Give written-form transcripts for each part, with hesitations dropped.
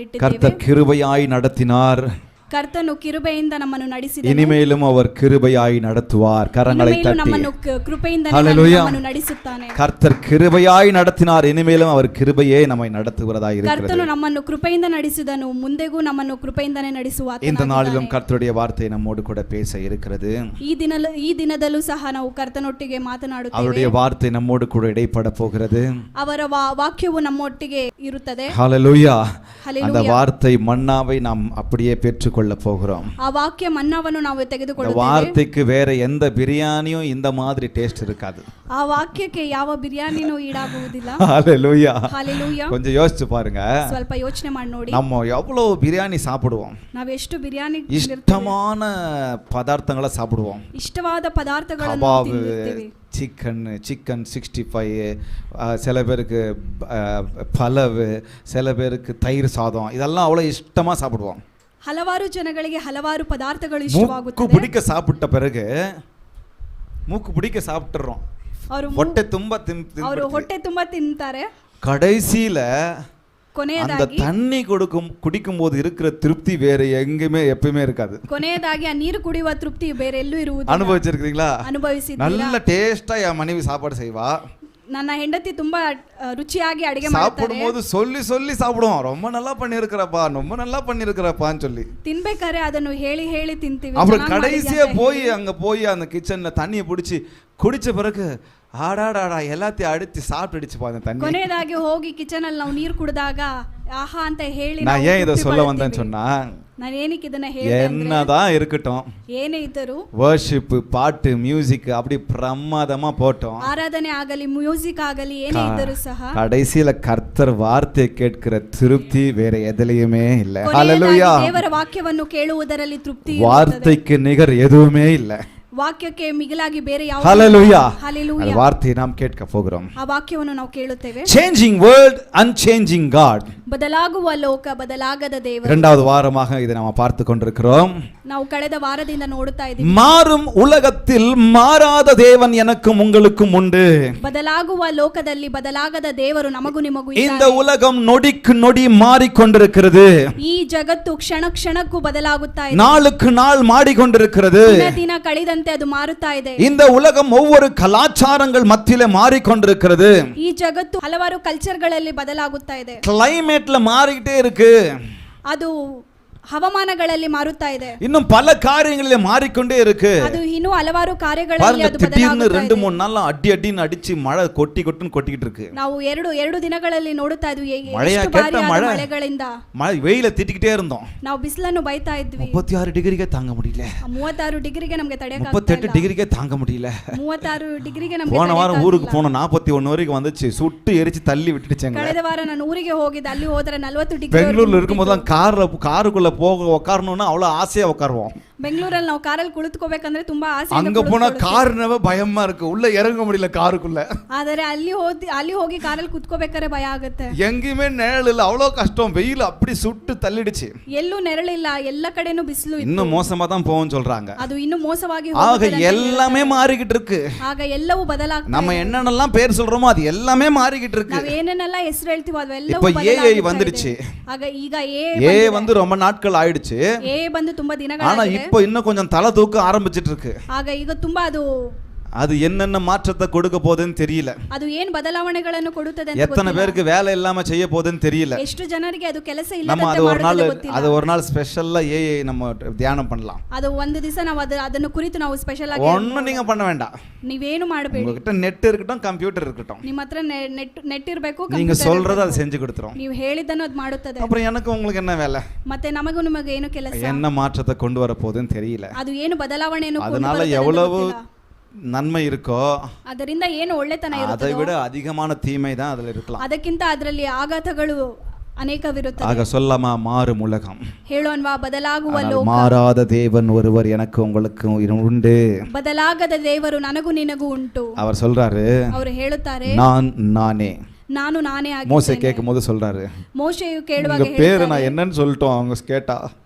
ಇಟ್ಟಿದ್ದೇವೆ. கர்த்தர் கிருபையாய் நடத்தினார், ಕರ್ತನು ಕಿರುಬೆಯಿಂದ ನಮ್ಮನ್ನು ನಡೆಸಿದನು. இனிமேலும் அவர் கிருபையாய் நடத்துவார். கரங்களை தட்டி ನಮ್ಮನ್ನು ಕೃಪೆಯಿಂದ ஹல்லேலூயா. ನಮ್ಮನ್ನು ನಡೆಸುತ್ತಾನೆ. கர்த்தர் கிருபையாய் நடத்தினார், இனிமேலும் அவர் கிருபையே நம்மை நடத்துவதாய் இருக்கிறது. ಕರ್ತನು ನಮ್ಮನ್ನು ಕೃಪೆಯಿಂದ ನಡೆಸಿದನು, ಮುಂದೆಗೂ ನಮ್ಮನ್ನು ಕೃಪೆಯಿಂದನೇ ನಡೆಸುವ ಆತನಾಗಿದ್ದಾನೆ. இந்த நாளிலும் கர்த்தருடைய வார்த்தை நம்மோடு கூட பேச இருக்கிறது. ಈ ದಿನದಲ್ಲೂ ಸಹ ನಾವು ಕರ್ತನೊಟ್ಟಿಗೆ ಮಾತನಾಡುತ್ತೇವೆ. அவருடைய வார்த்தை நம்மோடு கூட இடைப்பட போகிறது. ಅವರ ವಾಕ್ಯವು ನಮ್ಮೊಟ್ಟಿಗೆ ಇರುತ್ತದೆ. ஹல்லேலூயா. ஹல்லேலூயா. அந்த வார்த்தை மன்னாவை நாம் அப்படியே பெற்றுக்கொள்ள போகிறோம். ಆ ವಾಕ್ಯ ಮನ್ನವನ್ನು ನಾವು ತೆಗೆದುಕೊಳ್ಳುತ್ತೇವೆ. வார்த்தைக்கு வேற எந்த பிரியாணியும் இந்த மாதிரி டேஸ்ட் இருக்காது. ಆ ವಾಕ್ಯಕ್ಕೆ ಯಾವ ಬಿರಿಯಾನಿನೂ ಈಡಾಗುವುದಿಲ್ಲ. ஹல்லேலூயா. ஹல்லேலೂயா. கொஞ்சம் யோசிச்சு பாருங்க, ಸ್ವಲ್ಪ ಯೋಚನೆ ಮಾಡಿ ನೋಡಿ, நம்ம எவ்வளவு பிரியாணி சாப்பிடுவோம், ನಾವು ಎಷ್ಟು ಬಿರಿಯಾನಿ இஷ்டமான பதார்த்தங்களை சாப்பிடுவோம். ಇಷ್ಟವಾದ ಪದಾರ್ಥಗಳನ್ನು கபாப், ತಿನ್ನುತ್ತೇವೆ. சிக்கன் 65, சில பேருக்கு பலவு, சில பேருக்கு தயிர் சாதம், இதெல்லாம் அவ்வளோ இஷ்டமாக சாப்பிடுவோம். ಹಲವಾರು ಜನಗಳಿಗೆ ಹಲವಾರು ಪದಾರ್ಥಗಳು மூக்கு ಇಷ್ಟವಾಗುತ್ತದೆ. பிடிக்க சாப்பிட்ட பிறகு மூக்கு பிடிக்க சாப்பிட்டுறோம், ಹೊಟ್ಟೆ ತುಂಬಾ ತಿಂತಾರೆ. கடைசியில அந்த ಕೊನೆಯದಾಗಿ தண்ணி குடிக்கும் போது இருக்கிற திருப்தி வேற எங்கேயுமே எப்பயுமே இருக்காது. ಕೊನೆಯದಾಗಿ ಆ ನೀರು ಕುಡಿಯುವ ತೃಪ್ತಿ ಬೇರೆ ಎಲ್ಲೂ ಇರುವುದಿಲ್ಲ. அனுபவிச்சிருக்கீங்களா? ಅನುಭವಿಸಿದ್ದೀರಾ? நல்ல டேஸ்டா என் மனைவி சாப்பாடு செய்வா. ನನ್ನ ಹೆಂಡತಿ ತುಂಬಾ ರುಚಿಯಾಗಿ ಅಡಿಗೆ ಮಾಡ್ತಾರೆ. சாப்பிடும்போது சொல்லி சொல்லி சாப்பிடுவோம், ரொம்ப நல்லா பண்ணியிருக்கிறப்பா, ரொம்ப நல்லா பண்ணியிருக்கிறப்பான்னு சொல்லி. ತಿನ್ಬೇಕಾದ್ರೆ ಅದನ್ನು ಹೇಳಿ ಹೇಳಿ ತಿಂತೀವಿ. அப்புறம் கடைசியா அங்க போய் அந்த கிச்சன்ல தண்ணியை பிடிச்சி குடிச்ச பிறகு ஆடாடாடா எல்லாத்தையும் அடிச்சு சாப்பிட்டுடுச்சு பாருங்க தண்ணி. ಕೊನೆಯದಾಗಿ ಹೋಗಿ ಕಿಚನ್ ಅಲ್ಲಿ ನಾವು ನೀರು ಕುಡಿದಾಗ ಆಹಾ ಅಂತ ಹೇಳಿ நான் ஏன் இதை சொல்ல வந்தேன்னு சொன்னா, ನಾನು ಏನಕ್ಕೆ ಇದನ್ನ ಹೇಳಿದೆ, என்னதான் இருக்கட்டும், ಏನೇ ಇದ್ದರೂ வர்ஷிப், பாட்டு, மியூசிக் அப்படி பிரமாதமா போட்டோம், ಆರಾಧನೆ ಆಗಲಿ ಮ್ಯೂಸಿಕ್ ಆಗಲಿ ಏನೇ ಇದ್ದರೂ ಸಹ கடைசியில கர்த்தர் வார்த்தை கேட்கிற திருப்தி வேற எதுலயுமே இல்லை. ஹல்லேலூயா. ದೇವರ ವಾಕ್ಯವನ್ನು ಕೇಳುವುದರಲ್ಲಿ ತೃಪ್ತಿ, வார்த்தைக்கு நிகர் எதுவுமே இல்லை. ವಾಕ್ಯಕ್ಕೆ ಮಿಗಿಲಾಗಿ ಬೇರೆ ಯಾವ. ஹல்லேலூயா. ஹல்லேலூயா. வார்த்தையை நாம் கேட்க போகிறோம். ಆ ವಾಕ್ಯವನ್ನು ನಾವು ಕೇಳುತ್ತೇವೆ. Changing world, unchanging God. ಬದಲಾಗುವ ಲೋಕ, ಬದಲಾಗದ ದೇವರು. இரண்டாவது வாரமாக இதை நாம் பார்த்து கொண்டிருக்கிறோம். ನಾವು ಕಳೆದ ವಾರದಿಂದ ನೋಡುತ್ತಾ ಇದ್ದೀವಿ. மாறும் உலகத்தில் மாறாத தேவன் எனக்கும் உங்களுக்கும் உண்டு. ಬದಲಾಗುವ ಲೋಕದಲ್ಲಿ ಬದಲಾಗದ ದೇವರು ನಮಗೂ ನಿಮಗೂ ಇದ್ದಾರೆ. இந்த உலகம் நொடிக்கு நொடி மாறிக்கொண்டிருக்கிறது. ಈ ಜಗತ್ತು ಕ್ಷಣ ಕ್ಷಣಕ್ಕೂ ಬದಲಾಗುತ್ತಾ ಇದೆ. நாளுக்கு நாள் மாறிக்கொண்டிருக்கிறது. ದಿನ ದಿನ ಕಳೆದಂತೆ ಅದು ಮಾರುತ್ತಾ ಇದೆ. இந்த உலகம் ஒவ்வொரு கலாச்சாரங்கள் மத்தியிலே மாறிக்கொண்டிருக்கிறது. ಈ ಜಗತ್ತು ಹಲವಾರು ಕಲ್ಚರ್ಗಳಲ್ಲಿ ಬದಲಾಗುತ್ತಾ ಇದೆ. கிளைமேட்ல மாறிக்கிட்டே இருக்கு. ಅದು ಹವಾಮಾನಗಳಲ್ಲಿ ಮಾರುತ್ತಾ ಇದೆ. இன்னும் பல காரியங்களிலே மாறிக்கொண்டே இருக்கு. ಅದು ಇನ್ನೂ ಹಲವಾರು ಕಾರ್ಯಗಳಲ್ಲಿ ಅದು திடீர்னு ಬದಲಾಗುತ್ತಾ ಇದೆ. 2-3 நாள் அடின்னு அடிச்சு மழை கொட்டிக்கிட்டு இருக்கு. ನಾವು ಎರಡು ದಿನಗಳಲ್ಲಿ ನೋಡುತ್ತಾ ಇದ್ವಿ ಎಷ್ಟು ಬಾರಿ ಮಳೆಗಳಿಂದ மழை வெயில திட்டிக்கிட்டே இருந்தோம். ನಾವು ಬಿಸಿಲನ್ನು ಬೈತಾ ಇದ್ವಿ. 36 டிகிரிಗೆ தாங்க முடியல. 36 ಡಿಗ್ರಿಗೆ ನಮಗೆ ತಡೆಯಕ್ಕೆ ಆಗ್ತಾ ಇಲ್ಲ. 38 டிகிரிಗೆ தாங்க முடியல. 36 ಡಿಗ್ರಿಗೆ ನಮಗೆ போன வாரம் ஊருக்கு போன 41 வரைக்கும் வந்துச்சு, சுட்டு எரிச்சு தள்ளி விட்டுடுச்சேங்க. ಕಳೆದ ವಾರ ನಾನು ಊರಿಗೆ ಹೋಗಿದ್ದೆ, ಅಲ್ಲಿ ಹೋದ್ರೆ 40 ಡಿಗ್ರಿ. பெங்களூர்ல இருக்கும்போது காருக்குள்ள போக உட்காரணும்னா அவ்வளவு ஆசையா உட்காருவோம். ಬೆಂಗಳೂರಲ್ಲಿ ನಾವು ಕಾರಲ್ಲಿ ಕುಳಿತುಕೋಬೇಕಂದ್ರೆ ತುಂಬಾ ಆಸೆ. அங்க போனா கார்னவே பயமா இருக்கு, உள்ள இறங்க முடியல காருக்குள்ள. ಆದರೆ ಅಲ್ಲಿ ಹೋಗಿ ಕಾರಲ್ಲಿ ಕುತ್ಕೋಬೇಕಾದ್ರೆ ಭಯ ಆಗುತ್ತೆ. எங்கேயுமே நிழல் இல்ல, அவ்வளவு கஷ்டம், வெயில் அப்படி சுட்டு தள்ளிடுச்சு. ಎಲ್ಲೂ ನೆರಳಿಲ್ಲ, ಎಲ್ಲ ಕಡೆನೂ ಬಿಸಿಲು ಇತ್ತು. இன்னும் மோசமா தான் போவும் சொல்றாங்க. ಅದು ಇನ್ನೂ ಮೋಸವಾಗಿ ஆக எல்லாமே மாறிக்கிட்டு இருக்கு. ಆಗ ಎಲ್ಲವೂ ಬದಲಾಗ್ತಾ ಇದೆ. நம்ம என்னென்னலாம் பேர் சொல்றோமோ அது எல்லாமே மாறிக்கிட்டு இருக்கு. ನಾವು ಏನೇನೆಲ್ಲ ಹೆಸರು ಹೇಳ್ತೀವೋ ಅದೆಲ್ಲವೂ இப்ப ಬದಲಾಗ್ತಾ ஏஐ வந்துருச்சு. ಆಗ ಈಗ ஏ வந்து ரொம்ப நாட்கள் ஆயிடுச்சு. ಏ ಬಂದು ತುಂಬಾ ஆனா ದಿನಗಳಾಗಿದೆ. இப்போ இன்னும் கொஞ்சம் தலை தூக்க ஆரம்பிச்சிட்டு இருக்கு. ಆಗ ಈಗ ತುಂಬಾ அது என்னென்ன மாற்றத்தை கொடுக்க போகுதுன்னு தெரியல. ಅದು ಏನು ಬದಲಾವಣೆಗಳನ್ನು ಕೊಡುತ್ತದೆ ಅಂತ எத்தனை பேருக்கு வேலை இல்லாம செய்ய போகுதுன்னு தெரியல. ಎಷ್ಟು ಜನರಿಗೆ ಅದು ಕೆಲಸ நம்ம ಇಲ್ಲದಂತೆ அது ஒரு நாள் ஸ்பெஷலா ஏஐ நம்ம தியானம் பண்ணலாம். ಅದು ಒಂದು ದಿವಸ ನಾವು ಅದನ್ನು ಕುರಿತು ನಾವು ಸ್ಪೆಷಲ್ ಆಗಿ ஒண்ணும் நீங்க பண்ண வேண்டாம். ನೀವೇನು ಮಾಡಬೇಡಿ. உங்ககிட்ட நெட் இருக்கட்டும், கம்ப்யூட்டர் இருக்கட்டும், ನಿಮ್ಮ ಹತ್ರ ನೆಟ್ ಇರಬೇಕು. நீங்க சொல்றத அது செஞ்சு கொடுத்துரும். ನೀವು ಹೇಳಿದ್ದನ್ನು ಅದು ಮಾಡುತ್ತದೆ. அப்புறம் எனக்கு உங்களுக்கு என்ன வேலை? ಮತ್ತೆ ನಮಗೂ ನಿಮಗೆ ಏನು ಕೆಲಸ? என்ன மாற்றத்தை கொண்டு வர போகுதுன்னு தெரியல. ಅದು ಏನು ಬದಲಾವಣೆಯನ್ನು அதனால எவ்வளவு நன்மை இருக்கோ ಅದರಿಂದ ಏನು ಒಳ್ಳೆತನ ಇರುತ್ತೋ அதை விட அதிகமான தீமை தான் அதுல இருக்கலாம். ಅದಕ್ಕಿಂತ ಅದರಲ್ಲಿ ಆಘಾತಗಳು ಅನೇಕವಿರುತ್ತವೆ. ஆக சொல்லமா மாறும் உலகம், ಹೇಳೋಣವಾ ಬದಲಾಗುವ ಲೋಕ. மாறாத தேவன் ஒருவர் எனக்கு உங்களுக்கு உண்டு. ಬದಲಾಗದ ದೇವರು ನನಗೂ ನಿನಗೂ ಉಂಟು. அவர் சொல்றாரு, ಅವರು ಹೇಳುತ್ತಾರೆ நான் நானே. ನಾನು ನಾನೇ ಆಗಿದ್ದೇನೆ. மோசே கேட்கும்போது சொல்றாரு, ಮೋಶೆಯು ಕೇಳುವಾಗ உங்க பேரு நான் என்னன்னு சொல்லிட்டோம். அவங்க கேட்டா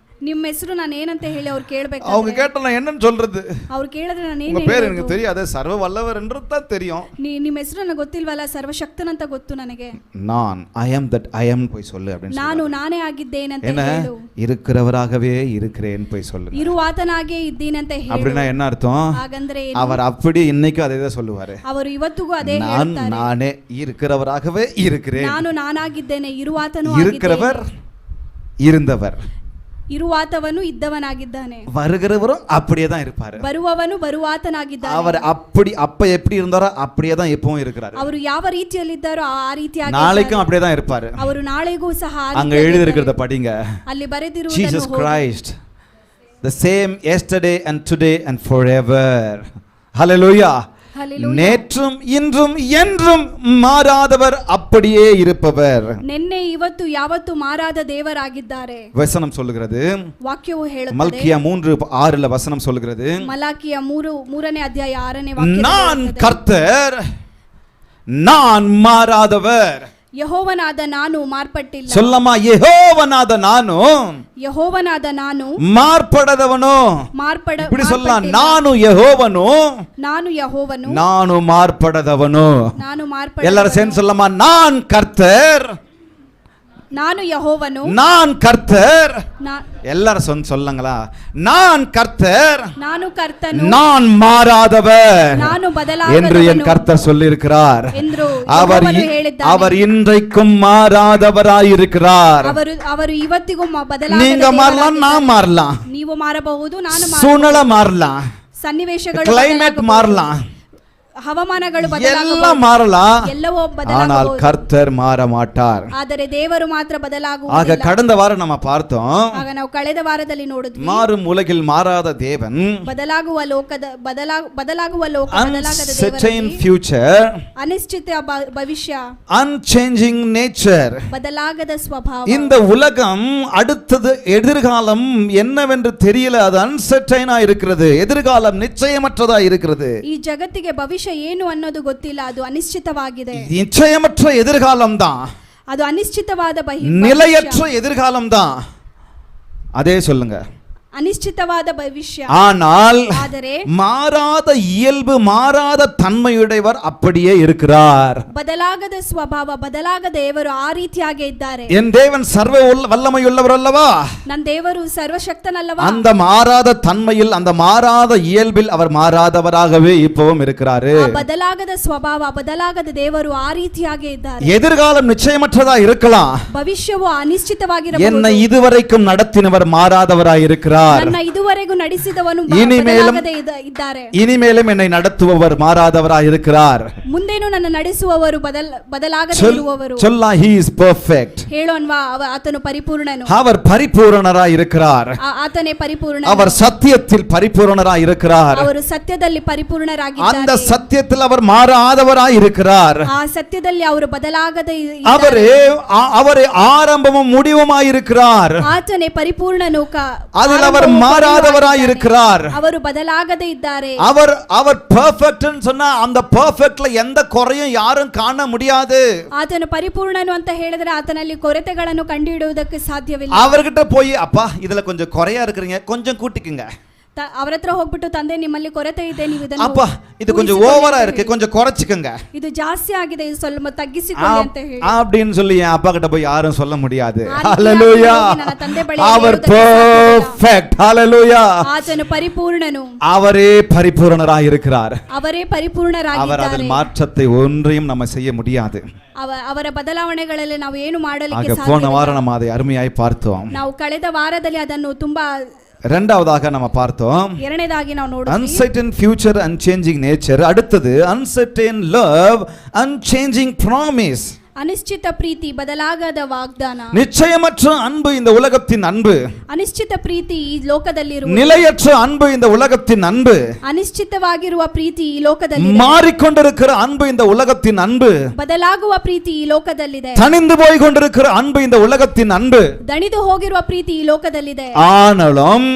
ನಿಮ್ಮ ಹೆಸರು ನಾನು ಏನಂತ ಹೇಳಿ ಅವ್ರು அவங்க ಕೇಳಬೇಕಾದ್ರೆ கேட்டா நான் என்னன்னு சொல்றது? ಅವ್ರು ಕೇಳಿದ್ರೆ ನಾನು உங்க ಏನು பேர் எனக்கு தெரியாது, சர்வ வல்லவர் என்றது தான் தெரியும். ನಿಮ್ಮ ಹೆಸರು ನನಗೆ ಗೊತ್ತಿಲ್ವಲ್ಲ, ಸರ್ವಶಕ್ತನಂತ ಗೊತ್ತು ನನಗೆ. நான் I am that I am போய் சொல்லு அப்படின்னு ನಾನು ನಾನೇ ಆಗಿದ್ದೇನೆ ಅಂತ என்ன ಹೇಳು. இருக்கிறவராகவே இருக்கிறேன் போய் சொல்லு. ಇರುವಾತನಾಗೇ ಇದ್ದೀನಿ ಅಂತ ಹೇಳು. அப்படின்னா என்ன அர்த்தம்? ಹಾಗಂದ್ರೆ அவர் அப்படி இன்னைக்கும் அதே தான் சொல்லுவாரு. ಅವರು ಇವತ್ತಿಗೂ ಅದೇ நான் ಹೇಳ್ತಾರೆ. நானே இருக்கிறவராகவே இருக்கிறேன். ನಾನು ನಾನಾಗಿದ್ದೇನೆ, ಇರುವಾತನು இருக்கிறவர் இருந்தவர், ಇರುವಾತವನು ಇದ್ದವನಾಗಿದ್ದಾನೆ, வருகிறவரும் அப்படியே தான் இருப்பாரு. ಬರುವವನು ಬರುವಾತನಾಗಿದ್ದಾನೆ. அவர் அப்படி அப்ப எப்படி இருந்தாரோ அப்படியே தான் எப்பவும் இருக்கிறாரு. ಅವರು ಯಾವ ರೀತಿಯಲ್ಲಿದ್ದಾರೋ ಆ ರೀತಿಯಾಗಿ நாளைக்கும் அப்படியே தான் இருப்பாரு. ಅವರು ನಾಳೆಗೂ ಸಹ அங்க எழுதி இருக்கிறத படிங்க. ಅಲ್ಲಿ ಬರೆದಿರುವುದನ್ನು Jesus Christ the same yesterday and today and forever. Hallelujah. நேற்றும் இன்றும் என்றும் மாறாதவர், அப்படியே இருப்பவர். ನಿನ್ನೆ ಇವತ್ತು ಯಾವತ್ತು ಮಾರಾದ ದೇವರಾಗಿದ್ದಾರೆ. வசனம் சொல்லுகிறது, ವಾಕ್ಯವು ಹೇಳುತ್ತದೆ, மல்கியா 3:6 வசனம் சொல்லுகிறது, ಮಲಾಕಿಯ 3ನೇ ಅಧ್ಯಾಯ 6ನೇ ವಾಕ್ಯ, நான் கர்த்தர், நான் மாறாதவர். ಯೆಹೋವನಾದ ನಾನು ಮಾರ್ಪಟ್ಟಿಲ್ಲ. சொல்லமா, ಯೆಹೋವನಾದ ನಾನು, ಯೆಹೋವನಾದ ನಾನು ಮಾರ್ಪಡದವನು. இப்படி சொல்லலாம், ನಾನು ಯೆಹೋವನು, ನಾನು ಯೆಹೋವನು, ನಾನು ಮಾರ್ಪಡದವನು. ನಾನು எல்லாரும் சேர்ந்து சொல்லமா, நான் கர்த்தர், ನಾನು ಯೆಹೋವನು, நான் கர்த்தர். எல்லாரும் சொல்லுங்களா, நான் கர்த்தர், ನಾನು ಕರ್ತನು, நான் மாறாதவர் ನಾನು ಬದಲಾಗದವನು என்று என் கர்த்தர் சொல்லியிருக்கிறார். ಎಂದು அவர் ಹೇಳಿದ್ದಾನೆ. அவர் இன்றைக்கும் மாறாதவராயிருக்கிறார். ಅವರು ಇವತ್ತಿಗೂ ಬದಲಾಗದ. நீங்க மாறலாம், நான் மாறலாம், ನೀವು ಮಾರಬಹುದು, ನಾನು சூழ்நிலை மாறலாம், ಸನ್ನಿವೇಶಗಳು கிளைமேட் மாறலாம், ಹವಾಮಾನಗಳು எல்லாம் மாறலாம், ಎಲ್ಲವೂ ஆனால் ಬದಲಾಗಬಹುದು, கர்த்தர் மாற மாட்டார். ಆದರೆ ದೇವರು ಮಾತ್ರ ஆக ಬದಲಾಗುವುದಿಲ್ಲ. கடந்த வாரம் நம்ம பார்த்தோம், ಆಗ ನಾವು ಕಳೆದ ವಾರದಲ್ಲಿ ನೋಡಿದ್ವಿ, மாறும் உலகில் மாறாத தேவன், ಬದಲಾಗುವ ಲೋಕದ ಬದಲಾಗುವ ಲೋಕ, ಬದಲಾಗದ uncertain ದೇವರಲ್ಲಿ future, ಅನಿಶ್ಚಿತ ಭವಿಷ್ಯ, unchanging nature. ಬದಲಾಗದ ಸ್ವಭಾವ. இந்த உலகம் அடுத்தது எதிர்காலம் என்னவென்று தெரியல, அது அன்சர்டைனா இருக்கிறது, எதிர்காலம் நிச்சயமற்றதா இருக்கிறது. ಈ ಜಗತ್ತಿಗೆ ಭವಿಷ್ಯ ಏನು ಅನ್ನೋದು ಗೊತ್ತಿಲ್ಲ, ಅದು ಅನಿಶ್ಚಿತವಾಗಿದೆ. நிச்சயமற்ற எதிர்காலம் தான், ಅದು ಅನಿಶ್ಚಿತವಾದ நிலையற்ற எதிர்காலம் தான். அதே சொல்லுங்க, ಅನಿಶ್ಚಿತವಾದ ಭವಿಷ್ಯ. ஆனால் ಆದರೆ மாறாத இயல்பு, மாறாத தன்மையுடையவர் அப்படியே இருக்கிறார். ಬದಲಾಗದ ಸ್ವಭಾವ, ಬದಲಾಗದ ದೇವರು ಆ ರೀತಿಯಾಗಿ ಇದ್ದಾರೆ. என் தேவன் சர்வ வல்லமையுள்ளவர் அல்லவா? ನನ್ನ ದೇವರು ಸರ್ವಶಕ್ತನಲ್ಲವಾ? அந்த மாறாத தன்மையில், அந்த மாறாத இயல்பில் அவர் மாறாதவராகவே இப்பவும் இருக்கிறாரு. ಬದಲಾಗದ ಸ್ವಭಾವ, ಬದಲಾಗದ ದೇವರು ಆ ರೀತಿಯಾಗಿ ಇದ್ದಾರೆ. எதிர்காலம் நிச்சயமற்றதா இருக்கலாம், ಭವಿಷ್ಯವು ಅನಿಶ್ಚಿತವಾಗಿರಬಹುದು. என்னை இதுவரைக்கும் நடத்தினவர் மாறாதவராய் இருக்கிறார். ನನ್ನ ಇದುವರೆಗೂ ನಡೆಸಿದವನು இனிமேலும் ಇದ್ದಾರೆ. இனிமேலும் என்னை நடத்துபவர் மாறாதவராய் இருக்கிறார். ಮುಂದೇನು ನನ್ನ ನಡೆಸುವವರು ಬದಲಾಗದೆ ಇರುವವರು. சொல்லா, he is perfect. ಹೇಳೋನ್ವಾ, ಆತನು ಪರಿಪೂರ್ಣನು. அவர் பரிபூரணராய் இருக்கிறார். ಆತನೇ ಪರಿಪೂರ್ಣ. அவர் சத்தியத்தில் பரிபூரணராய் இருக்கிறார். ಅವರು ಸತ್ಯದಲ್ಲಿ ಪರಿಪೂರ್ಣರಾಗಿದ್ದಾರೆ. அந்த சத்தியத்தில் அவர் மாறாதவராய் இருக்கிறார். ಆ ಸತ್ಯದಲ್ಲಿ ಅವರು ಬದಲಾಗದೆ அவரே ஆரம்பமும் முடிவுமாய் இருக்கிறார். ಆತನೇ ಪರಿಪೂರ್ಣನು, அதில் அவர் மாறாதவராய் இருக்கிறார். ಅವರು ಬದಲಾಗದೆ ಇದ್ದಾರೆ. அவர் பெர்ஃபெக்ட் சொன்னா அந்த பெர்ஃபெக்ட்ல எந்த குறையும் யாரும் காண முடியாது. ಆತನು ಪರಿಪೂರ್ಣನು ಅಂತ ಹೇಳಿದ್ರೆ ಆತನಲ್ಲಿ ಕೊರತೆಗಳನ್ನು ಕಂಡುಹಿಡಿಯುವುದಕ್ಕೆ ಸಾಧ್ಯವಿಲ್ಲ. அவர்கிட்ட போய், அப்பா இதுல கொஞ்சம் குறையா இருக்கிறீங்க, கொஞ்சம் கூட்டிக்குங்க. ಅವರ ಹತ್ರ ಹೋಗ್ಬಿಟ್ಟು, ತಂದೆ ನಿಮ್ಮಲ್ಲಿ ಕೊರತೆ ಇದೆ, ನೀವು ಇದನ್ನು அப்பா இது கொஞ்சம் ஓவரா இருக்கு, கொஞ்சம் குறைச்சுக்குங்க, ಇದು ಜಾಸ್ತಿ ಆಗಿದೆ, ಇದು ಸ್ವಲ್ಪ ತಗ್ಗಿಸಿಕೊಳ್ಳಿ ಅಂತ ಹೇಳಿ அப்படின்னு சொல்லி என் அப்பா கிட்ட போய் யாரும் சொல்ல முடியாது. ஹalleluya. அவர் பெர்ஃபெக்ட். ஹalleluya. ಆತನು ಪರಿಪೂರ್ಣನು, அவரே பரிபூரணராய் இருக்கிறார். ಅವರೇ ಪರಿಪೂರ್ಣರಾಗಿದ್ದಾರೆ. அவர் அதில் மாற்றத்தை ஒன்றையும் நம்ம செய்ய முடியாது. ಅವರ ಬದಲಾವಣೆಗಳಲ್ಲಿ ನಾವು ಏನು ಮಾಡಲಿಕ್ಕೆ சாத்தியமில்லை. போன வாரம் நம்ம அதை அருமையாய் பார்த்தோம். ನಾವು ಕಳೆದ ವಾರದಲ್ಲಿ ಅದನ್ನು ತುಂಬಾ இரண்டாவதாக நம்ம பார்த்தோம், ಎರಡನೇದಾಗಿ ನಾವು ನೋಡಿದ್ವಿ uncertain future, unchanging nature. அடுத்தது uncertain love, unchanging promise. ಅನಿಶ್ಚಿತ ಪ್ರೀತಿ, ಬದಲಾಗದ ವಾಗ್ದಾನ. நிச்சயமற்ற அன்பு இந்த உலகத்தின் அன்பு. ಅನಿಶ್ಚಿತ ಪ್ರೀತಿ ಈ ಲೋಕದಲ್ಲಿರುವ. நிலையற்ற அன்பு இந்த உலகத்தின் அன்பு. ಅನಿಶ್ಚಿತವಾಗಿರುವ ಪ್ರೀತಿ ಈ ಲೋಕದಲ್ಲಿ. மாறிக்கொண்டிருக்கிற அன்பு இந்த உலகத்தின் அன்பு. ಬದಲಾಗುವ ಪ್ರೀತಿ ಈ ಲೋಕದಲ್ಲಿದೆ. தனிந்து போய் கொண்டிருக்கிற அன்பு இந்த உலகத்தின் அன்பு. ದಣಿದು ಹೋಗಿರುವ ಪ್ರೀತಿ ಈ ಲೋಕದಲ್ಲಿದೆ. ஆனாலும்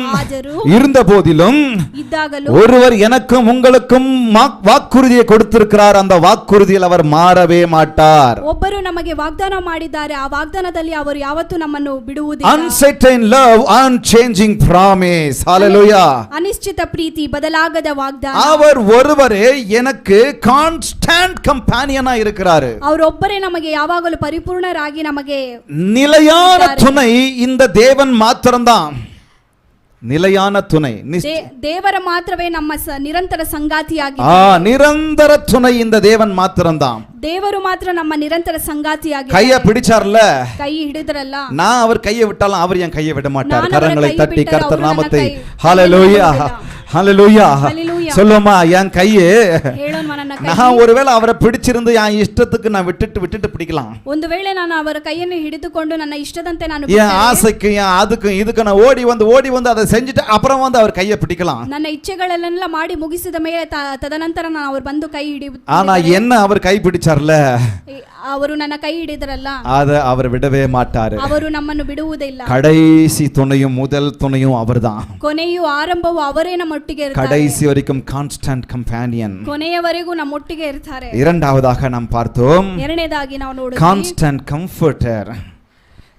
இருந்த போதிலும் ಇದ್ದಾಗಲೂ ஒருவர் எனக்கும் உங்களுக்கும் வாக்குறுதியை கொடுத்திருக்கிறார். அந்த வாக்குறுதியில் அவர் மாறவே மாட்டார். ಒಬ್ಬರು ನಮಗೆ ವಾಗ್ದಾನ ಮಾಡಿದ್ದಾರೆ, ಆ ವಾಗ್ದಾನದಲ್ಲಿ ಅವರು ಯಾವತ್ತೂ ನಮ್ಮನ್ನು ಬಿಡುವುದಿಲ್ಲ. Uncertain love, unchanging promise. Hallelujah. ಅನಿಶ್ಚಿತ ಪ್ರೀತಿ, ಬದಲಾಗದ ವಾಗ್ದಾನ. அவர் ஒருவரே எனக்கு கான்ஸ்டன்ட் கம்பேனியனா இருக்கிறாரு. ಅವರೊಬ್ಬರೇ ನಮಗೆ ಯಾವಾಗಲೂ ಪರಿಪೂರ್ಣರಾಗಿ ನಮಗೆ நிலையான துணை இந்த தேவன் மாத்திரம்தான். நிலையான துணை, ದೇವರ ಮಾತ್ರವೇ ನಮ್ಮ ನಿರಂತರ ಸಂಗಾತಿಯಾಗಿ. நிரந்தர துணை இந்த தேவன் மாத்திரம்தான். ದೇವರು ಮಾತ್ರ ನಮ್ಮ ನಿರಂತರ ಸಂಗಾತಿಯಾಗಿ. கைய பிடிச்சார்ல, ಕೈ ಹಿಡಿದ್ರಲ್ಲ, நான் அவர் கையை விட்டாலும் அவர் என் கையை விட மாட்டார். கரங்களை தட்டி கர்த்தர் நாமத்தை ஹalleluya ஹalleluya சொல்லுமா. என் கையே நான் ஒருவேளை அவரை பிடிச்சிருந்து என் இஷ்டத்துக்கு நான் விட்டுட்டு பிடிக்கலாம். ಒಂದು ವೇಳೆ ನಾನು ಅವರ ಕೈಯನ್ನು ಹಿಡಿದುಕೊಂಡು ನನ್ನ ಇಷ್ಟದಂತೆ ನಾನು என் ஆசைக்கு என் அதுக்கும் இதுக்கு நான் ஓடி வந்து அதை செஞ்சுட்டு அப்புறம் வந்து அவர் கையை பிடிக்கலாம். ನನ್ನ ಇಚ್ಛೆಗಳನ್ನೆಲ್ಲ ಮಾಡಿ ಮುಗಿಸಿದ ಮೇಲೆ ತದನಂತರ ನಾನು ಅವರು ಬಂದು ಕೈ ಹಿಡಿಯುತ್ತಾರೆ. ஆனா என்ன அவர் கை பிடிச்சார்ல, ಅವರು ನನ್ನ ಕೈ ಹಿಡಿದರಲ್ಲ, அத அவர் விடவே மாட்டாரு. ಅವರು ನಮ್ಮನ್ನು ಬಿಡುವುದಿಲ್ಲ. கடைசி துணையும் முதல் துணையும் அவர்தான். ಕೊನೆಯು ಆರಂಭವು ಅವರೇ ನಮ್ಮೊಟ್ಟಿಗೆ ಇರ್ತಾರೆ. கடைசி வரைக்கும் கான்ஸ்டன்ட் கம்பேனியன். ಕೊನೆಯವರೆಗೂ ನಮ್ಮೊಟ್ಟಿಗೆ ಇರ್ತಾರೆ. இரண்டாவதாக நாம் பார்த்தோம், ಎರಡನೇದಾಗಿ ನಾವು ನೋಡಿದ್ವಿ கான்ஸ்டன்ட் கம்ஃபர்ட்டர்.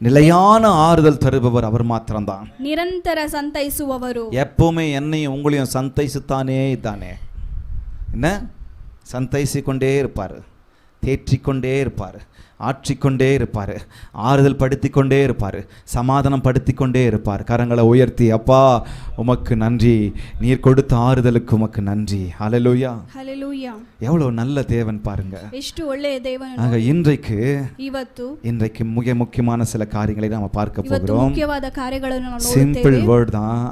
நிலையான ஆறுதல் தருபவர் அவர் மாத்திரம்தான். ನಿರಂತರ ಸಂತೈಸುವವರು. எப்பவுமே என்னையும் உங்களையும் சந்தைசுத்தானே தானே, என்ன சந்தைசிக்கொண்டே இருப்பார், தேற்றிக்கொண்டே இருப்பார், ஆற்றிக்கொண்டே இருப்பார், ஆறுதல் படுத்தி கொண்டே இருப்பார், சமாதானம் படுத்தி கொண்டே இருப்பார். கரங்களை உயர்த்தி, அப்பா உமக்கு நன்றி, நீர் கொடுத்த ஆறுதலுக்கு உமக்கு நன்றி. ஹல்லேலூயா ஹல்லேலூயா. எவ்வளவு நல்ல தேவன் பாருங்க, ಎಷ್ಟು ಒಳ್ಳೆಯ ದೇವನು. ஆக இன்றைக்கு மிக முக்கியமான சில காரியங்களை நாம பார்க்க போகிறோம். முக்கியவாದ ಕಾರ್ಯಗಳನ್ನು ನಾವು ನೋಡುತ್ತೇವೆ. சிம்பிள் வேர்ட் தான்,